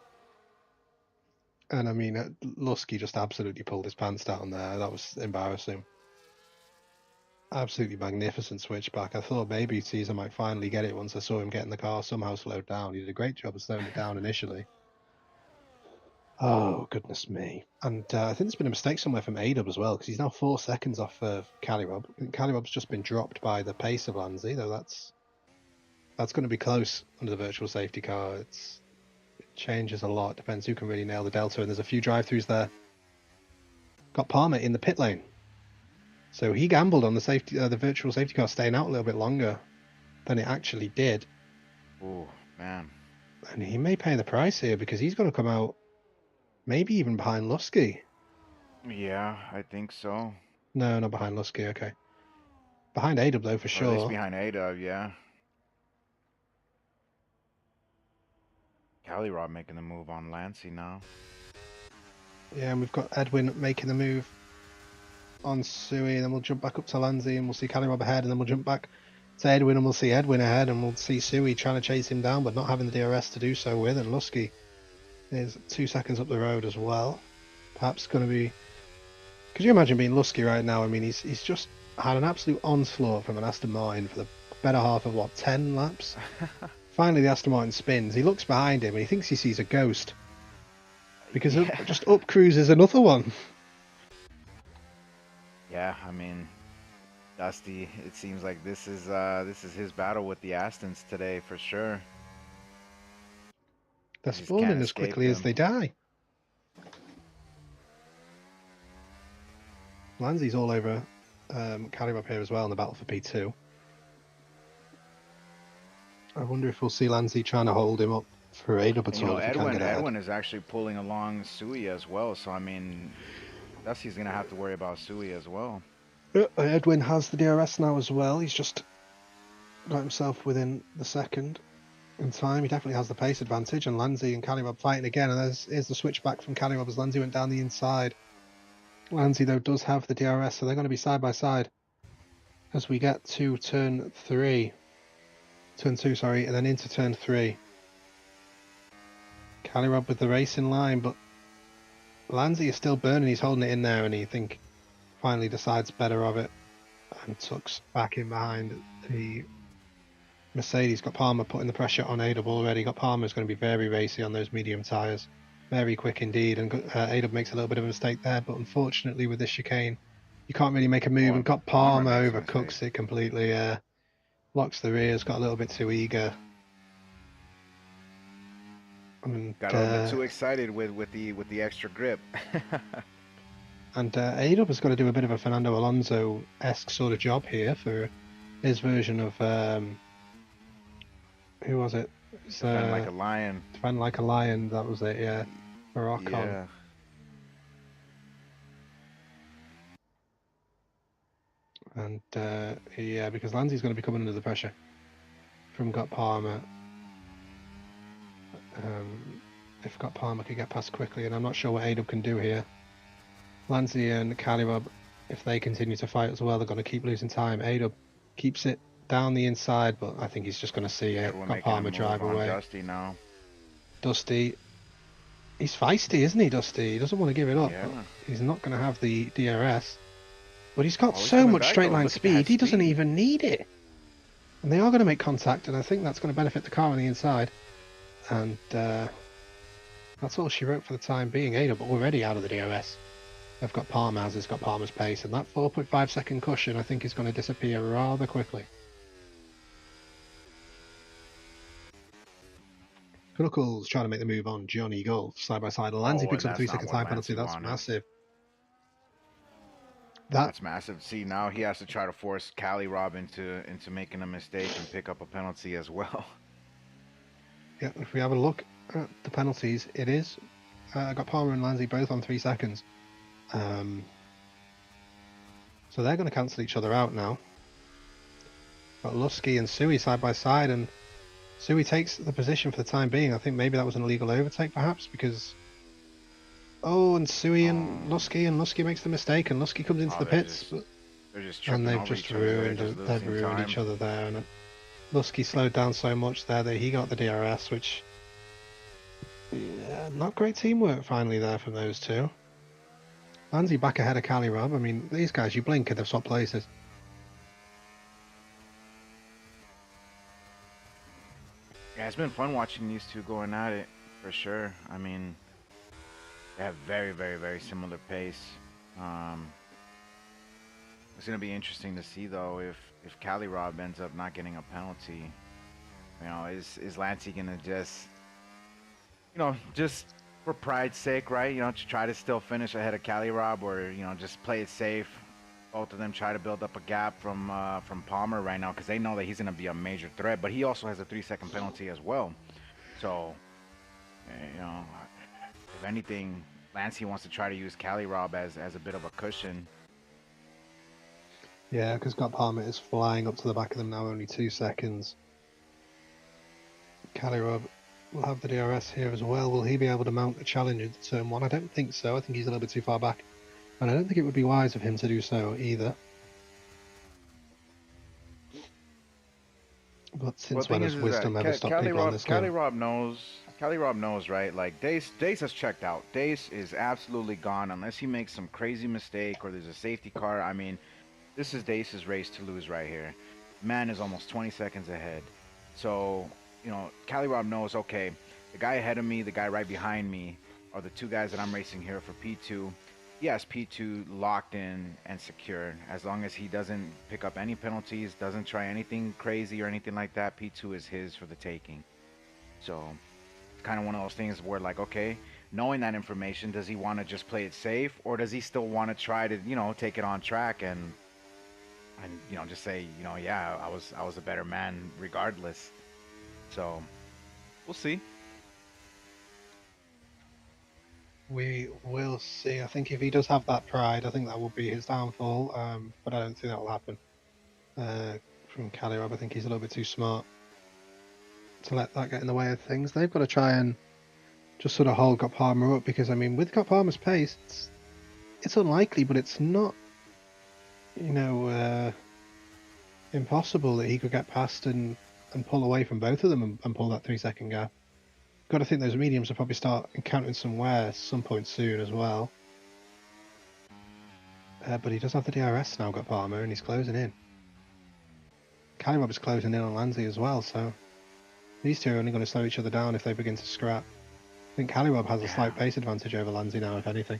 And I mean, Lusky just absolutely pulled his pants down there. That was embarrassing. Absolutely magnificent switchback. I thought maybe Caesar might finally get it once I saw him getting the car somehow slowed down. He did a great job of slowing it down initially. Oh, goodness me. And I think there's been a mistake somewhere from Adub as well, because he's now 4 seconds off of Calibrob. Calibob's just been dropped by the pace of Lanzi, though that's going to be close under the virtual safety car. It changes a lot. Depends who can really nail the delta, and there's a few drive-throughs there. Got Palmer in the pit lane. So he gambled on the virtual safety car staying out a little bit longer than it actually did, Oh man. and he may pay the price here because he's going to come out maybe even behind Lusky. Yeah, I think so. No, not behind Lusky. Okay, behind AW though for Or at least sure. behind Ada, yeah. Cali Rob making the move on Lancey now. Yeah, and we've got Edwin making the move on Sui, and then we'll jump back up to Lanzi, and we'll see Cali Rob ahead, and then we'll jump back to Edwin, and we'll see Edwin ahead, and we'll see Sui trying to chase him down, but not having the DRS to do so with, and Lusky is 2 seconds up the road as well. Perhaps going to be. Could you imagine being Lusky right now? I mean, he's just had an absolute onslaught from an Aston Martin for the better half of what 10 laps. Finally, the Aston Martin spins. He looks behind him and he thinks he sees a ghost because Yeah. just up cruises another one. Yeah, I mean, Dusty, it seems like this is his battle with the Astons today for sure. They're You just can't spawning as escape quickly as him. they die. Lanzi's all over Cali Rob here as well in the battle for P2. I wonder if we'll see Lanzi trying to hold him up for AW And, at you know, all if he can get ahead. Edwin is actually pulling along Sui as well. So I mean, Dusty's gonna have to worry about Sui as well. Edwin has the DRS now as well. He's just got himself within the second in time. He definitely has the pace advantage, and Lanzi and Cali Rob fighting again. And here's the switch back from Cali Rob as Lanzi went down the inside. Lanzi, though, does have the DRS, so they're going to be side by side as we get to turn 2, sorry, and then into turn 3. Cali Rob with the race in line, but Lanzi is still burning. He's holding it in there, and he finally decides better of it and tucks back in behind the Mercedes. Got Palmer putting the pressure on AW already. Got Palmer's going to be very racy on those medium tyres. Very quick indeed, and AW makes a little bit of a mistake there, but unfortunately with this chicane, you can't really make a move, Oh, and got Palmer Palmer makes a mistake. overcooks it completely. Locks the rears, got a little bit too eager. And, Got a little bit too excited with the extra grip. and AW has got to do a bit of a Fernando Alonso-esque sort of job here for his version of who was it? Defend like a lion. Defend like a lion. That was it. Yeah, for Ocon. Yeah. And yeah, because Lanzi's going to be coming under the pressure from Got Palmer. If Got Palmer could get past quickly, and I'm not sure what AW can do here. Lanzi and Cali Rob, if they continue to fight as well, they're going to keep losing time. AW keeps it down the inside, but I think he's just going to see it. Got Palmer drive away. Dusty now. Dusty, he's feisty, isn't he, Dusty? He doesn't want to give it up. Yeah. But he's not going to have the DRS. But he's got so much straight line speed, he doesn't even need it. And they are going to make contact, and I think that's going to benefit the car on the inside. And that's all she wrote for the time being. AW already out of the DRS. They've got Palmer, as it's got Palmer's pace, and that 4.5 second cushion I think is going to disappear rather quickly. Knuckles trying to make the move on Johnny Golf side by side. Lanzi picks up a 3-second time penalty. That's massive. That's massive. See, now he has to try to force Cali Rob into making a mistake and pick up a penalty as well. Yeah, if we have a look at the penalties, it is. I got Palmer and Lanzi both on 3 seconds. So they're going to cancel each other out now. Got Lusky and Sui side by side, and Sui takes the position for the time being. I think maybe that was an illegal overtake, perhaps, because... Oh, and Sui and Lusky makes the mistake, and Lusky comes into the pits. And they've just ruined each other there. And Lusky slowed down so much there that he got the DRS, which... Yeah, not great teamwork finally there from those two. Lanzi back ahead of Cali Rob. I mean, these guys, you blink and they've swapped places. Yeah, it's been fun watching these two going at it, for sure. I mean, they have very, very, very similar pace. It's going to be interesting to see, though, if Cali Rob ends up not getting a penalty. You know, is Lancey going to just, you know, just for pride's sake, right? You know, to try to still finish ahead of Cali Rob, or, you know, just play it safe, both of them try to build up a gap from Palmer right now because they know that he's going to be a major threat. But he also has a 3 second penalty as well. So you know, if anything, Lancey wants to try to use Cali Rob as a bit of a cushion. Yeah, because Scott Palmer is flying up to the back of them now, only 2 seconds. Rob will have the DRS here as well. Will he be able to mount a challenge into turn 1? I don't think so. I think he's a little bit too far back. And I don't think it would be wise of him to do so either. But since when has wisdom ever stopped people on this game? Cali Rob knows, right? Like Dace has checked out. Dace is absolutely gone unless he makes some crazy mistake or there's a safety car. I mean, this is Dace's race to lose right here. Man is almost 20 seconds ahead. So, Cali Rob knows, okay, the guy ahead of me, the guy right behind me are the two guys that I'm racing here for P2. He has P2 locked in and secured. As long as he doesn't pick up any penalties, doesn't try anything crazy or anything like that, P2 is his for the taking. So, it's kind of one of those things where, like, okay, knowing that information, does he want to just play it safe, or does he still want to try to, take it on track and just say, yeah, I was a better man regardless. So, we'll see. We will see. I think if he does have that pride, I think that will be his downfall. But I don't think that will happen. From Cali Rob, I think he's a little bit too smart to let that get in the way of things. They've got to try and just sort of hold Palmer up, because I mean, with Palmer's pace, it's unlikely, but it's not, impossible that he could get past and pull away from both of them and pull that 3 second gap. Got to think those mediums will probably start encountering some wear some point soon as well. But he does have the DRS now, got Palmer, and he's closing in. Cali Rob is closing in on Lancey as well, so these two are only going to slow each other down if they begin to scrap. I think Cali Rob has a slight pace advantage over Lancey now, if anything.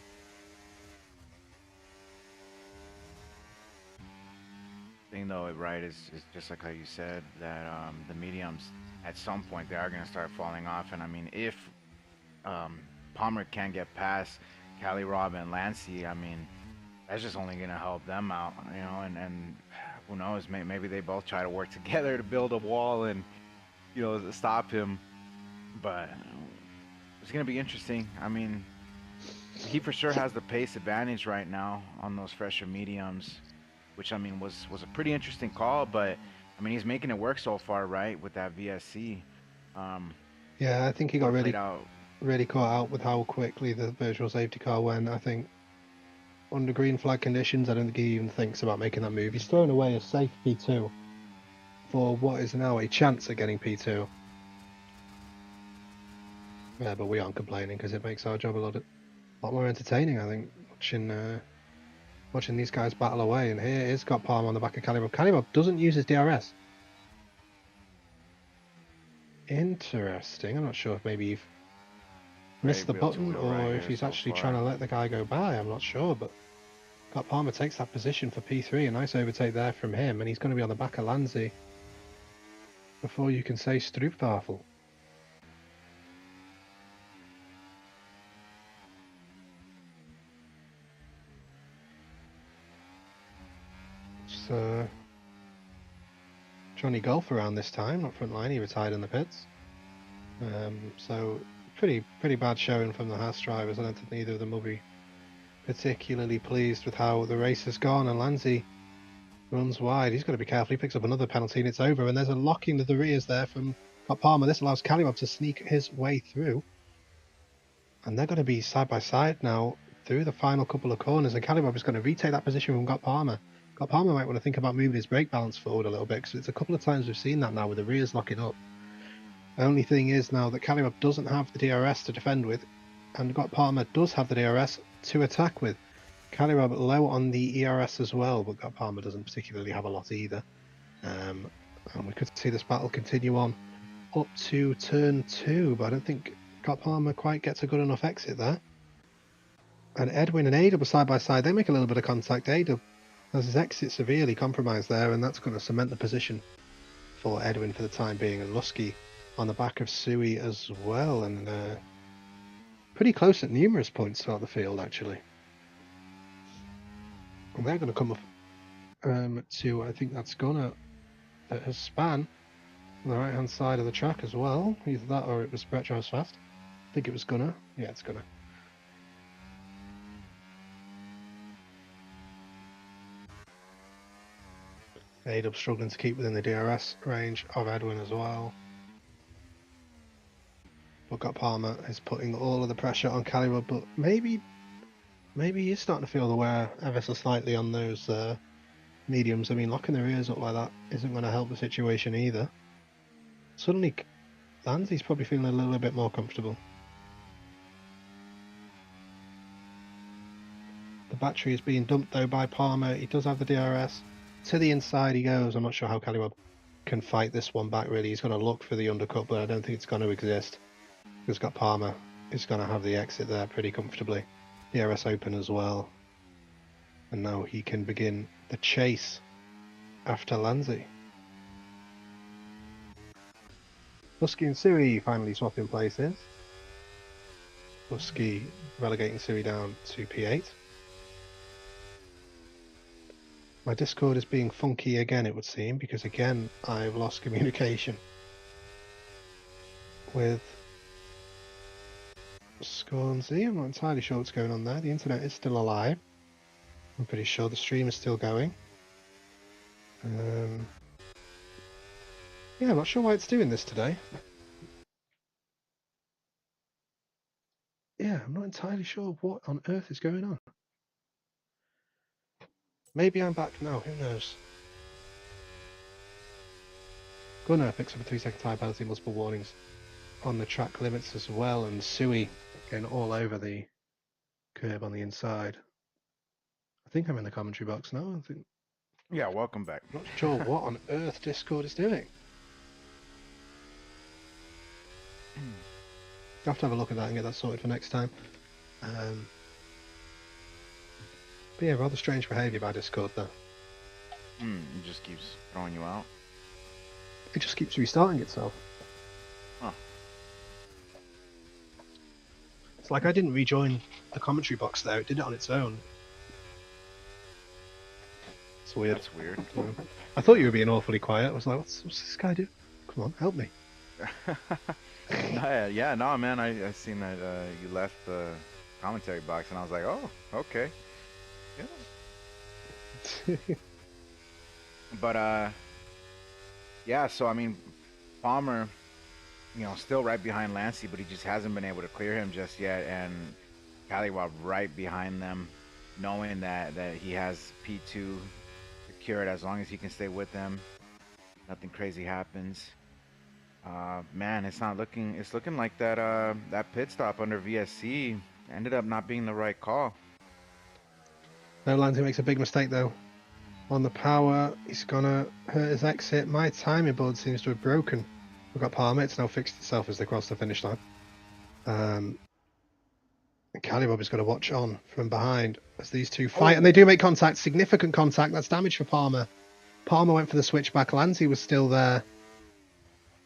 Thing though, right, is just like how you said that the mediums at some point they are going to start falling off, and I mean if Palmer can't get past Cali Rob and Lancey, I mean that's just only going to help them out, and who knows, maybe they both try to work together to build a wall and stop him, but it's going to be interesting. I mean, he for sure has the pace advantage right now on those fresher mediums, which I mean was a pretty interesting call, but I mean he's making it work so far, right, with that VSC. Yeah, I think he got really caught out with how quickly the virtual safety car went. I think under green flag conditions, I don't think he even thinks about making that move. He's thrown away a safe P2 for what is now a chance at getting P2. Yeah, but we aren't complaining because it makes our job a lot more entertaining, I think, watching these guys battle away. And here is Scott Palmer on the back of Cali Rob. Cali Rob doesn't use his DRS. Interesting. I'm not sure if maybe you've missed the button or if he's actually trying to let the guy go by. I'm not sure, but Scott Palmer takes that position for P3. A nice overtake there from him, and he's going to be on the back of Lancey before you can say Stroopwafel. Johnny Golf around this time, not front line, he retired in the pits. So pretty bad showing from the Haas drivers. I don't think either of them will be particularly pleased with how the race has gone, and Lancey runs wide. He's got to be careful. He picks up another penalty and it's over, and there's a locking of the rears there from Palmer. This allows Cali Rob to sneak his way through, and they're going to be side by side now through the final couple of corners, and Cali Rob is going to retake that position from Palmer. Palmer might want to think about moving his brake balance forward a little bit, because it's a couple of times we've seen that now with the rears locking up. The only thing is now that Cali Rob doesn't have the DRS to defend with, and Palmer does have the DRS to attack with. Cali Rob low on the ERS as well, but Palmer doesn't particularly have a lot either. And we could see this battle continue on up to turn 2, but I don't think Palmer quite gets a good enough exit there. And Edwin and Adub are side by side. They make a little bit of contact. Adub has his exit severely compromised there, and that's going to cement the position for Edwin for the time being. And Lusky on the back of Sui as well, and pretty close at numerous points throughout the field, actually. And they're going to come to, I think that's Gunner, that has span on the right hand side of the track as well. Either that or it was Retro's fast. I think it was Gunner. Yeah, it's Gunner. A-Dub struggling to keep within the DRS range of Edwin as well. But got Palmer is putting all of the pressure on Calliwood, but maybe he's starting to feel the wear ever so slightly on those mediums. I mean, locking their ears up like that isn't going to help the situation either. Suddenly, Lansley's probably feeling a little bit more comfortable. The battery is being dumped though by Palmer. He does have the DRS. To the inside he goes. I'm not sure how Calliwood can fight this one back really. He's going to look for the undercut, but I don't think it's going to exist. He's got Palmer. He's going to have the exit there pretty comfortably. DRS open as well. And now he can begin the chase after Lanzi. Husky and Sui finally swapping places. Husky relegating Sui down to P8. My Discord is being funky again, it would seem, because again I've lost communication with Scornsy. I'm not entirely sure what's going on there. The internet is still alive. I'm pretty sure the stream is still going. Yeah, I'm not sure why it's doing this today. Yeah, I'm not entirely sure what on earth is going on. Maybe I'm back now, who knows? Gunnar picks up a 3-second time penalty, multiple warnings on the track limits as well, and Sui getting all over the curb on the inside. I think I'm in the commentary box now. I think. Yeah, welcome back. I'm not sure what on earth Discord is doing. I'll have to have a look at that and get that sorted for next time. But yeah, rather strange behaviour by Discord though. It just keeps throwing you out. It just keeps restarting itself. Huh. It's like I didn't rejoin the commentary box there, it did it on its own. It's weird. That's weird. I thought you were being awfully quiet. I was like, what's this guy do? Come on, help me. Yeah, no, man, I seen that you left the commentary box, and I was like, oh, okay. Yeah. But, yeah, so, I mean, Palmer, you know, still right behind Lancey, but he just hasn't been able to clear him just yet, and Calliwood right behind them, knowing that he has P2 secured as long as he can stay with them. Nothing crazy happens. Man, it's looking like that pit stop under VSC ended up not being the right call. No, Lanzi makes a big mistake though. On the power, he's gonna hurt his exit. My timing board seems to have broken. We've got Palmer, it's now fixed itself as they cross the finish line. Calliwood is going to watch on from behind as these two fight, and they do make contact, significant contact. That's damage for Palmer. Palmer went for the switchback. Lanzi was still there,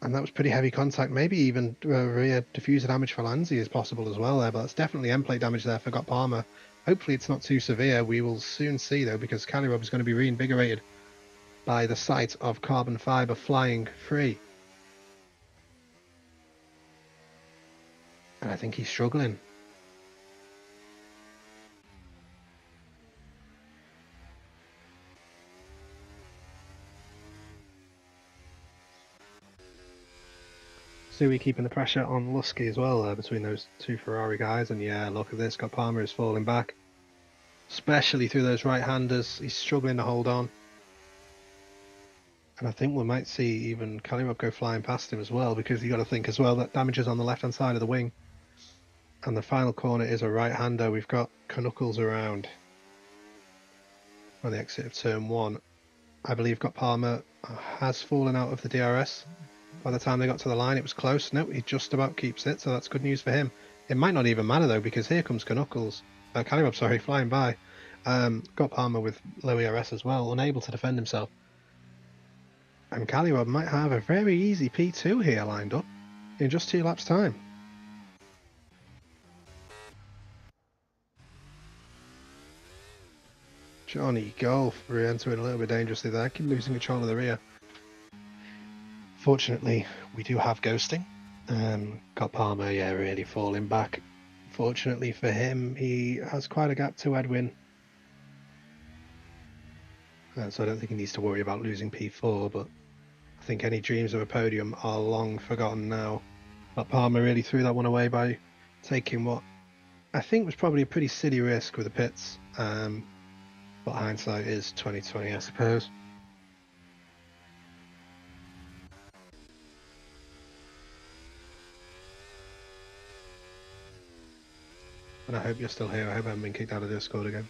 and that was pretty heavy contact. Maybe even rear diffuser damage for Lanzi is possible as well there, but that's definitely end plate damage there for got Palmer. Hopefully it's not too severe. We will soon see though, because Calliwood is going to be reinvigorated by the sight of carbon fibre flying free. And I think he's struggling. Sui keeping the pressure on Lusky as well between those two Ferrari guys, and yeah, look at this, got Palmer is falling back, especially through those right-handers. He's struggling to hold on, and I think we might see even Calliwood go flying past him as well, because you got to think as well that damage is on the left-hand side of the wing, and the final corner is a right-hander. We've got Knuckles around on the exit of turn 1. I believe got Palmer has fallen out of the DRS. By the time they got to the line, it was close. No, he just about keeps it, so that's good news for him. It might not even matter, though, because here comes Calliwood, sorry, flying by. Got Palmer with low ERS as well, unable to defend himself. And Calliwood might have a very easy P2 here lined up in just 2 laps' time. Johnny Golf re-entering a little bit dangerously there, keep losing control of the rear. Fortunately, we do have ghosting. Got Palmer, yeah, really falling back. Fortunately for him, he has quite a gap to Edwin. So I don't think he needs to worry about losing P4, but I think any dreams of a podium are long forgotten now. But Palmer really threw that one away by taking what I think was probably a pretty silly risk with the pits. But hindsight is 2020, I suppose. And I hope you're still here. I hope I haven't been kicked out of Discord again.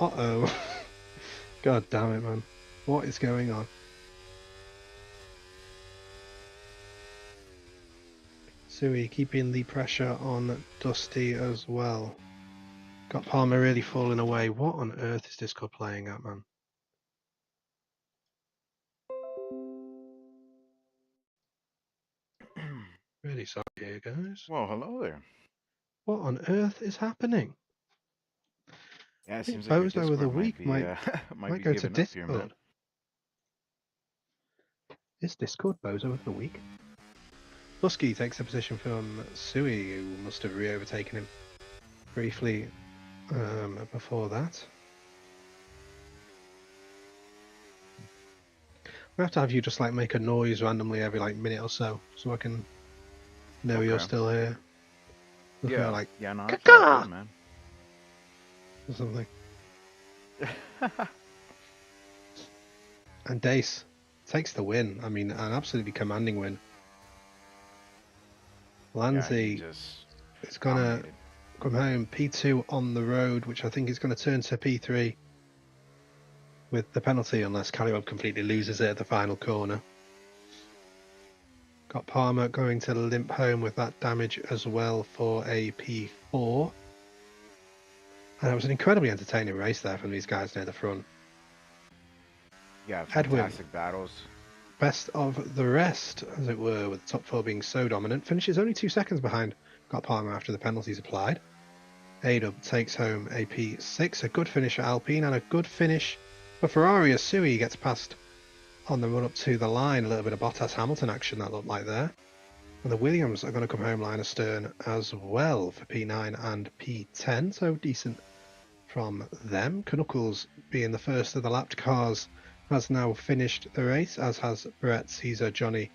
Uh-oh. God damn it, man. What is going on? Sui keeping the pressure on Dusty as well. Got Palmer really falling away. What on earth is Discord playing at, man? Really sorry here, guys. Well, hello there. What on earth is happening? Yeah, I it think seems like your Bozo of the Discord might week be might might might be go to giving up here, man. Discord. Is Discord Bozo of the week? Husky takes a position from Sui, who must have re-overtaken him briefly before that. We have to have you just like make a noise randomly every like minute or so I can know you're Okay. still here. Yeah. Like Yeah, no, that's all caca good, man. or something. And Dace takes the win. I mean, an absolutely commanding win. Yeah, he Lanzi just is gonna dominated. come home P2 on the road, which I think is going to turn to P3 with the penalty unless Calliope completely loses it at the final corner. Got Palmer going to limp home with that damage as well for a P4. And it was an incredibly entertaining race there from these guys near the front. Yeah, Edwin, fantastic battles. best of the rest, as it were, with the top four being so dominant, finishes only 2 seconds behind Got Palmer after the penalties applied. A-Dub takes home a P6, a good finish for Alpine, and a good finish for Ferrari as Sui gets past on the run up to the line. A little bit of Bottas Hamilton action that looked like there. And the Williams are going to come home line astern as well for P9 and P10, so decent from them. Knuckles, being the first of the lapped cars, has now finished the race, as has Brett, Caesar, Johnny,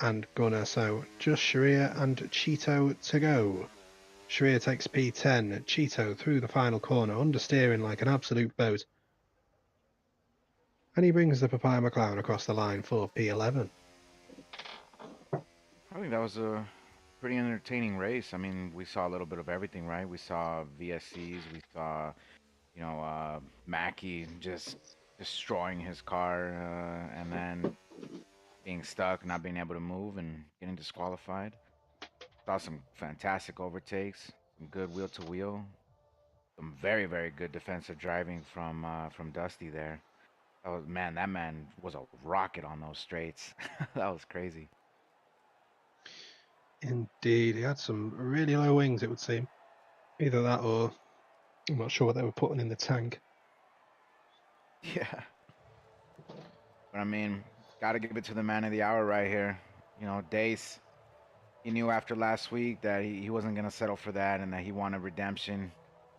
and Gunnar. So just Sharia and Cheeto to go. Sharia takes P10, Cheeto through the final corner, understeering like an absolute boat. And he brings the Papaya McLaren across the line for P11. I think that was a pretty entertaining race. I mean, we saw a little bit of everything, right? We saw VSCs, we saw, Mackie just destroying his car, and then being stuck, not being able to move, and getting disqualified. Saw some fantastic overtakes, some good wheel to wheel, some very very good defensive driving from Dusty there. That man was a rocket on those straights. That was crazy. Indeed, he had some really low wings, it would seem. Either that or I'm not sure what they were putting in the tank. Yeah, but I mean, gotta give it to the man of the hour right here. Dace. He knew after last week that he wasn't gonna settle for that, and that he wanted redemption.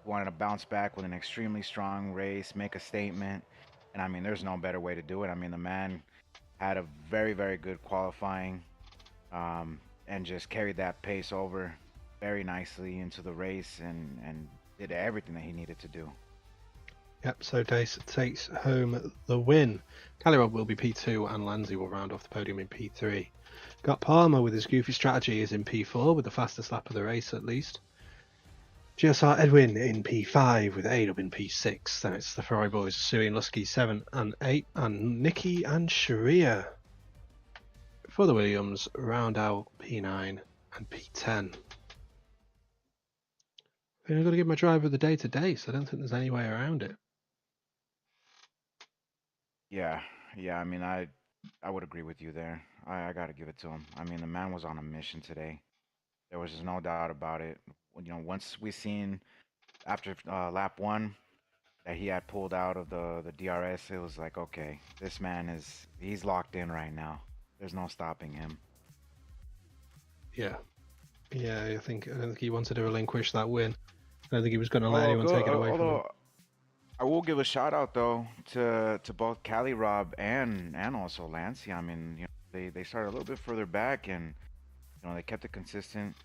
He wanted to bounce back with an extremely strong race, make a statement. And I mean, there's no better way to do it. I mean, the man had a very, very good qualifying, and just carried that pace over very nicely into the race, and did everything that he needed to do. Yep, so Dace takes home the win. Callirod will be P2 and Lanzi will round off the podium in P3. Got Palmer with his goofy strategy is in P4 with the fastest lap of the race at least. GSR Edwin in P5 with A-Dub in P6. Then it's the Ferrari boys, Sui and Lusky 7 and 8, and Nikki and Sharia for the Williams round out P9 and P10. I've got to give my driver the day to Dace. I don't think there's any way around it. Yeah, yeah. I mean, I would agree with you there. I got to give it to him. I mean, the man was on a mission today. There was just no doubt about it. Once we seen after lap one that he had pulled out of the DRS, it was like, okay, this man he's locked in right now. There's no stopping him. Yeah, yeah. I don't think he wanted to relinquish that win. I don't think he was going to let Although anyone take it away from him. although I will give a shout out though to both Cali Rob and also Lancey. I mean, they started a little bit further back and they kept it consistent.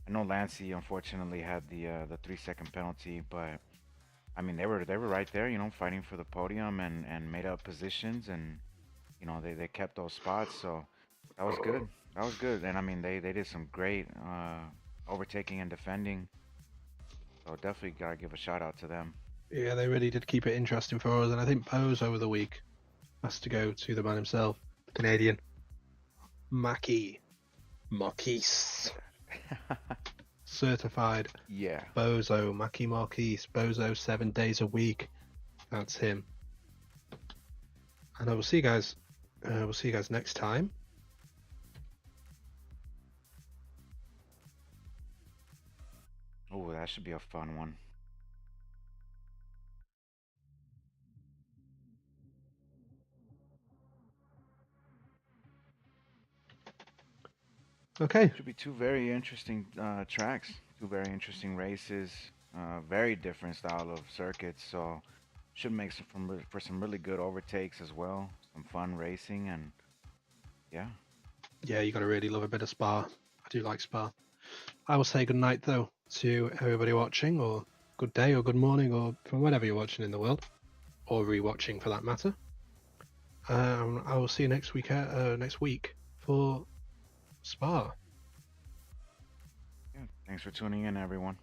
I know Lancey unfortunately had the 3 second penalty, but I mean they were right there, fighting for the podium and made up positions and they kept those spots, so that was good. That was good. And I mean they did some great overtaking and defending. So definitely gotta give a shout out to them. Yeah, they really did keep it interesting for us, and I think Bose over the week has to go to the man himself, the Canadian, Mackie Marquise, certified Yeah. Bozo, Mackie Marquise, Bozo 7 days a week. That's him. And I will see you guys. We'll see you guys next time. Oh, that should be a fun one. Okay. Should be two very interesting tracks, two very interesting races, very different style of circuits. So should make for some really good overtakes as well. Some fun racing and yeah. Yeah, you got to really love a bit of Spa. I do like Spa. I will say good night though to everybody watching, or good day, or good morning, or from whenever you're watching in the world, or rewatching for that matter. I will see you next week for Spa. Yeah. Thanks for tuning in, everyone.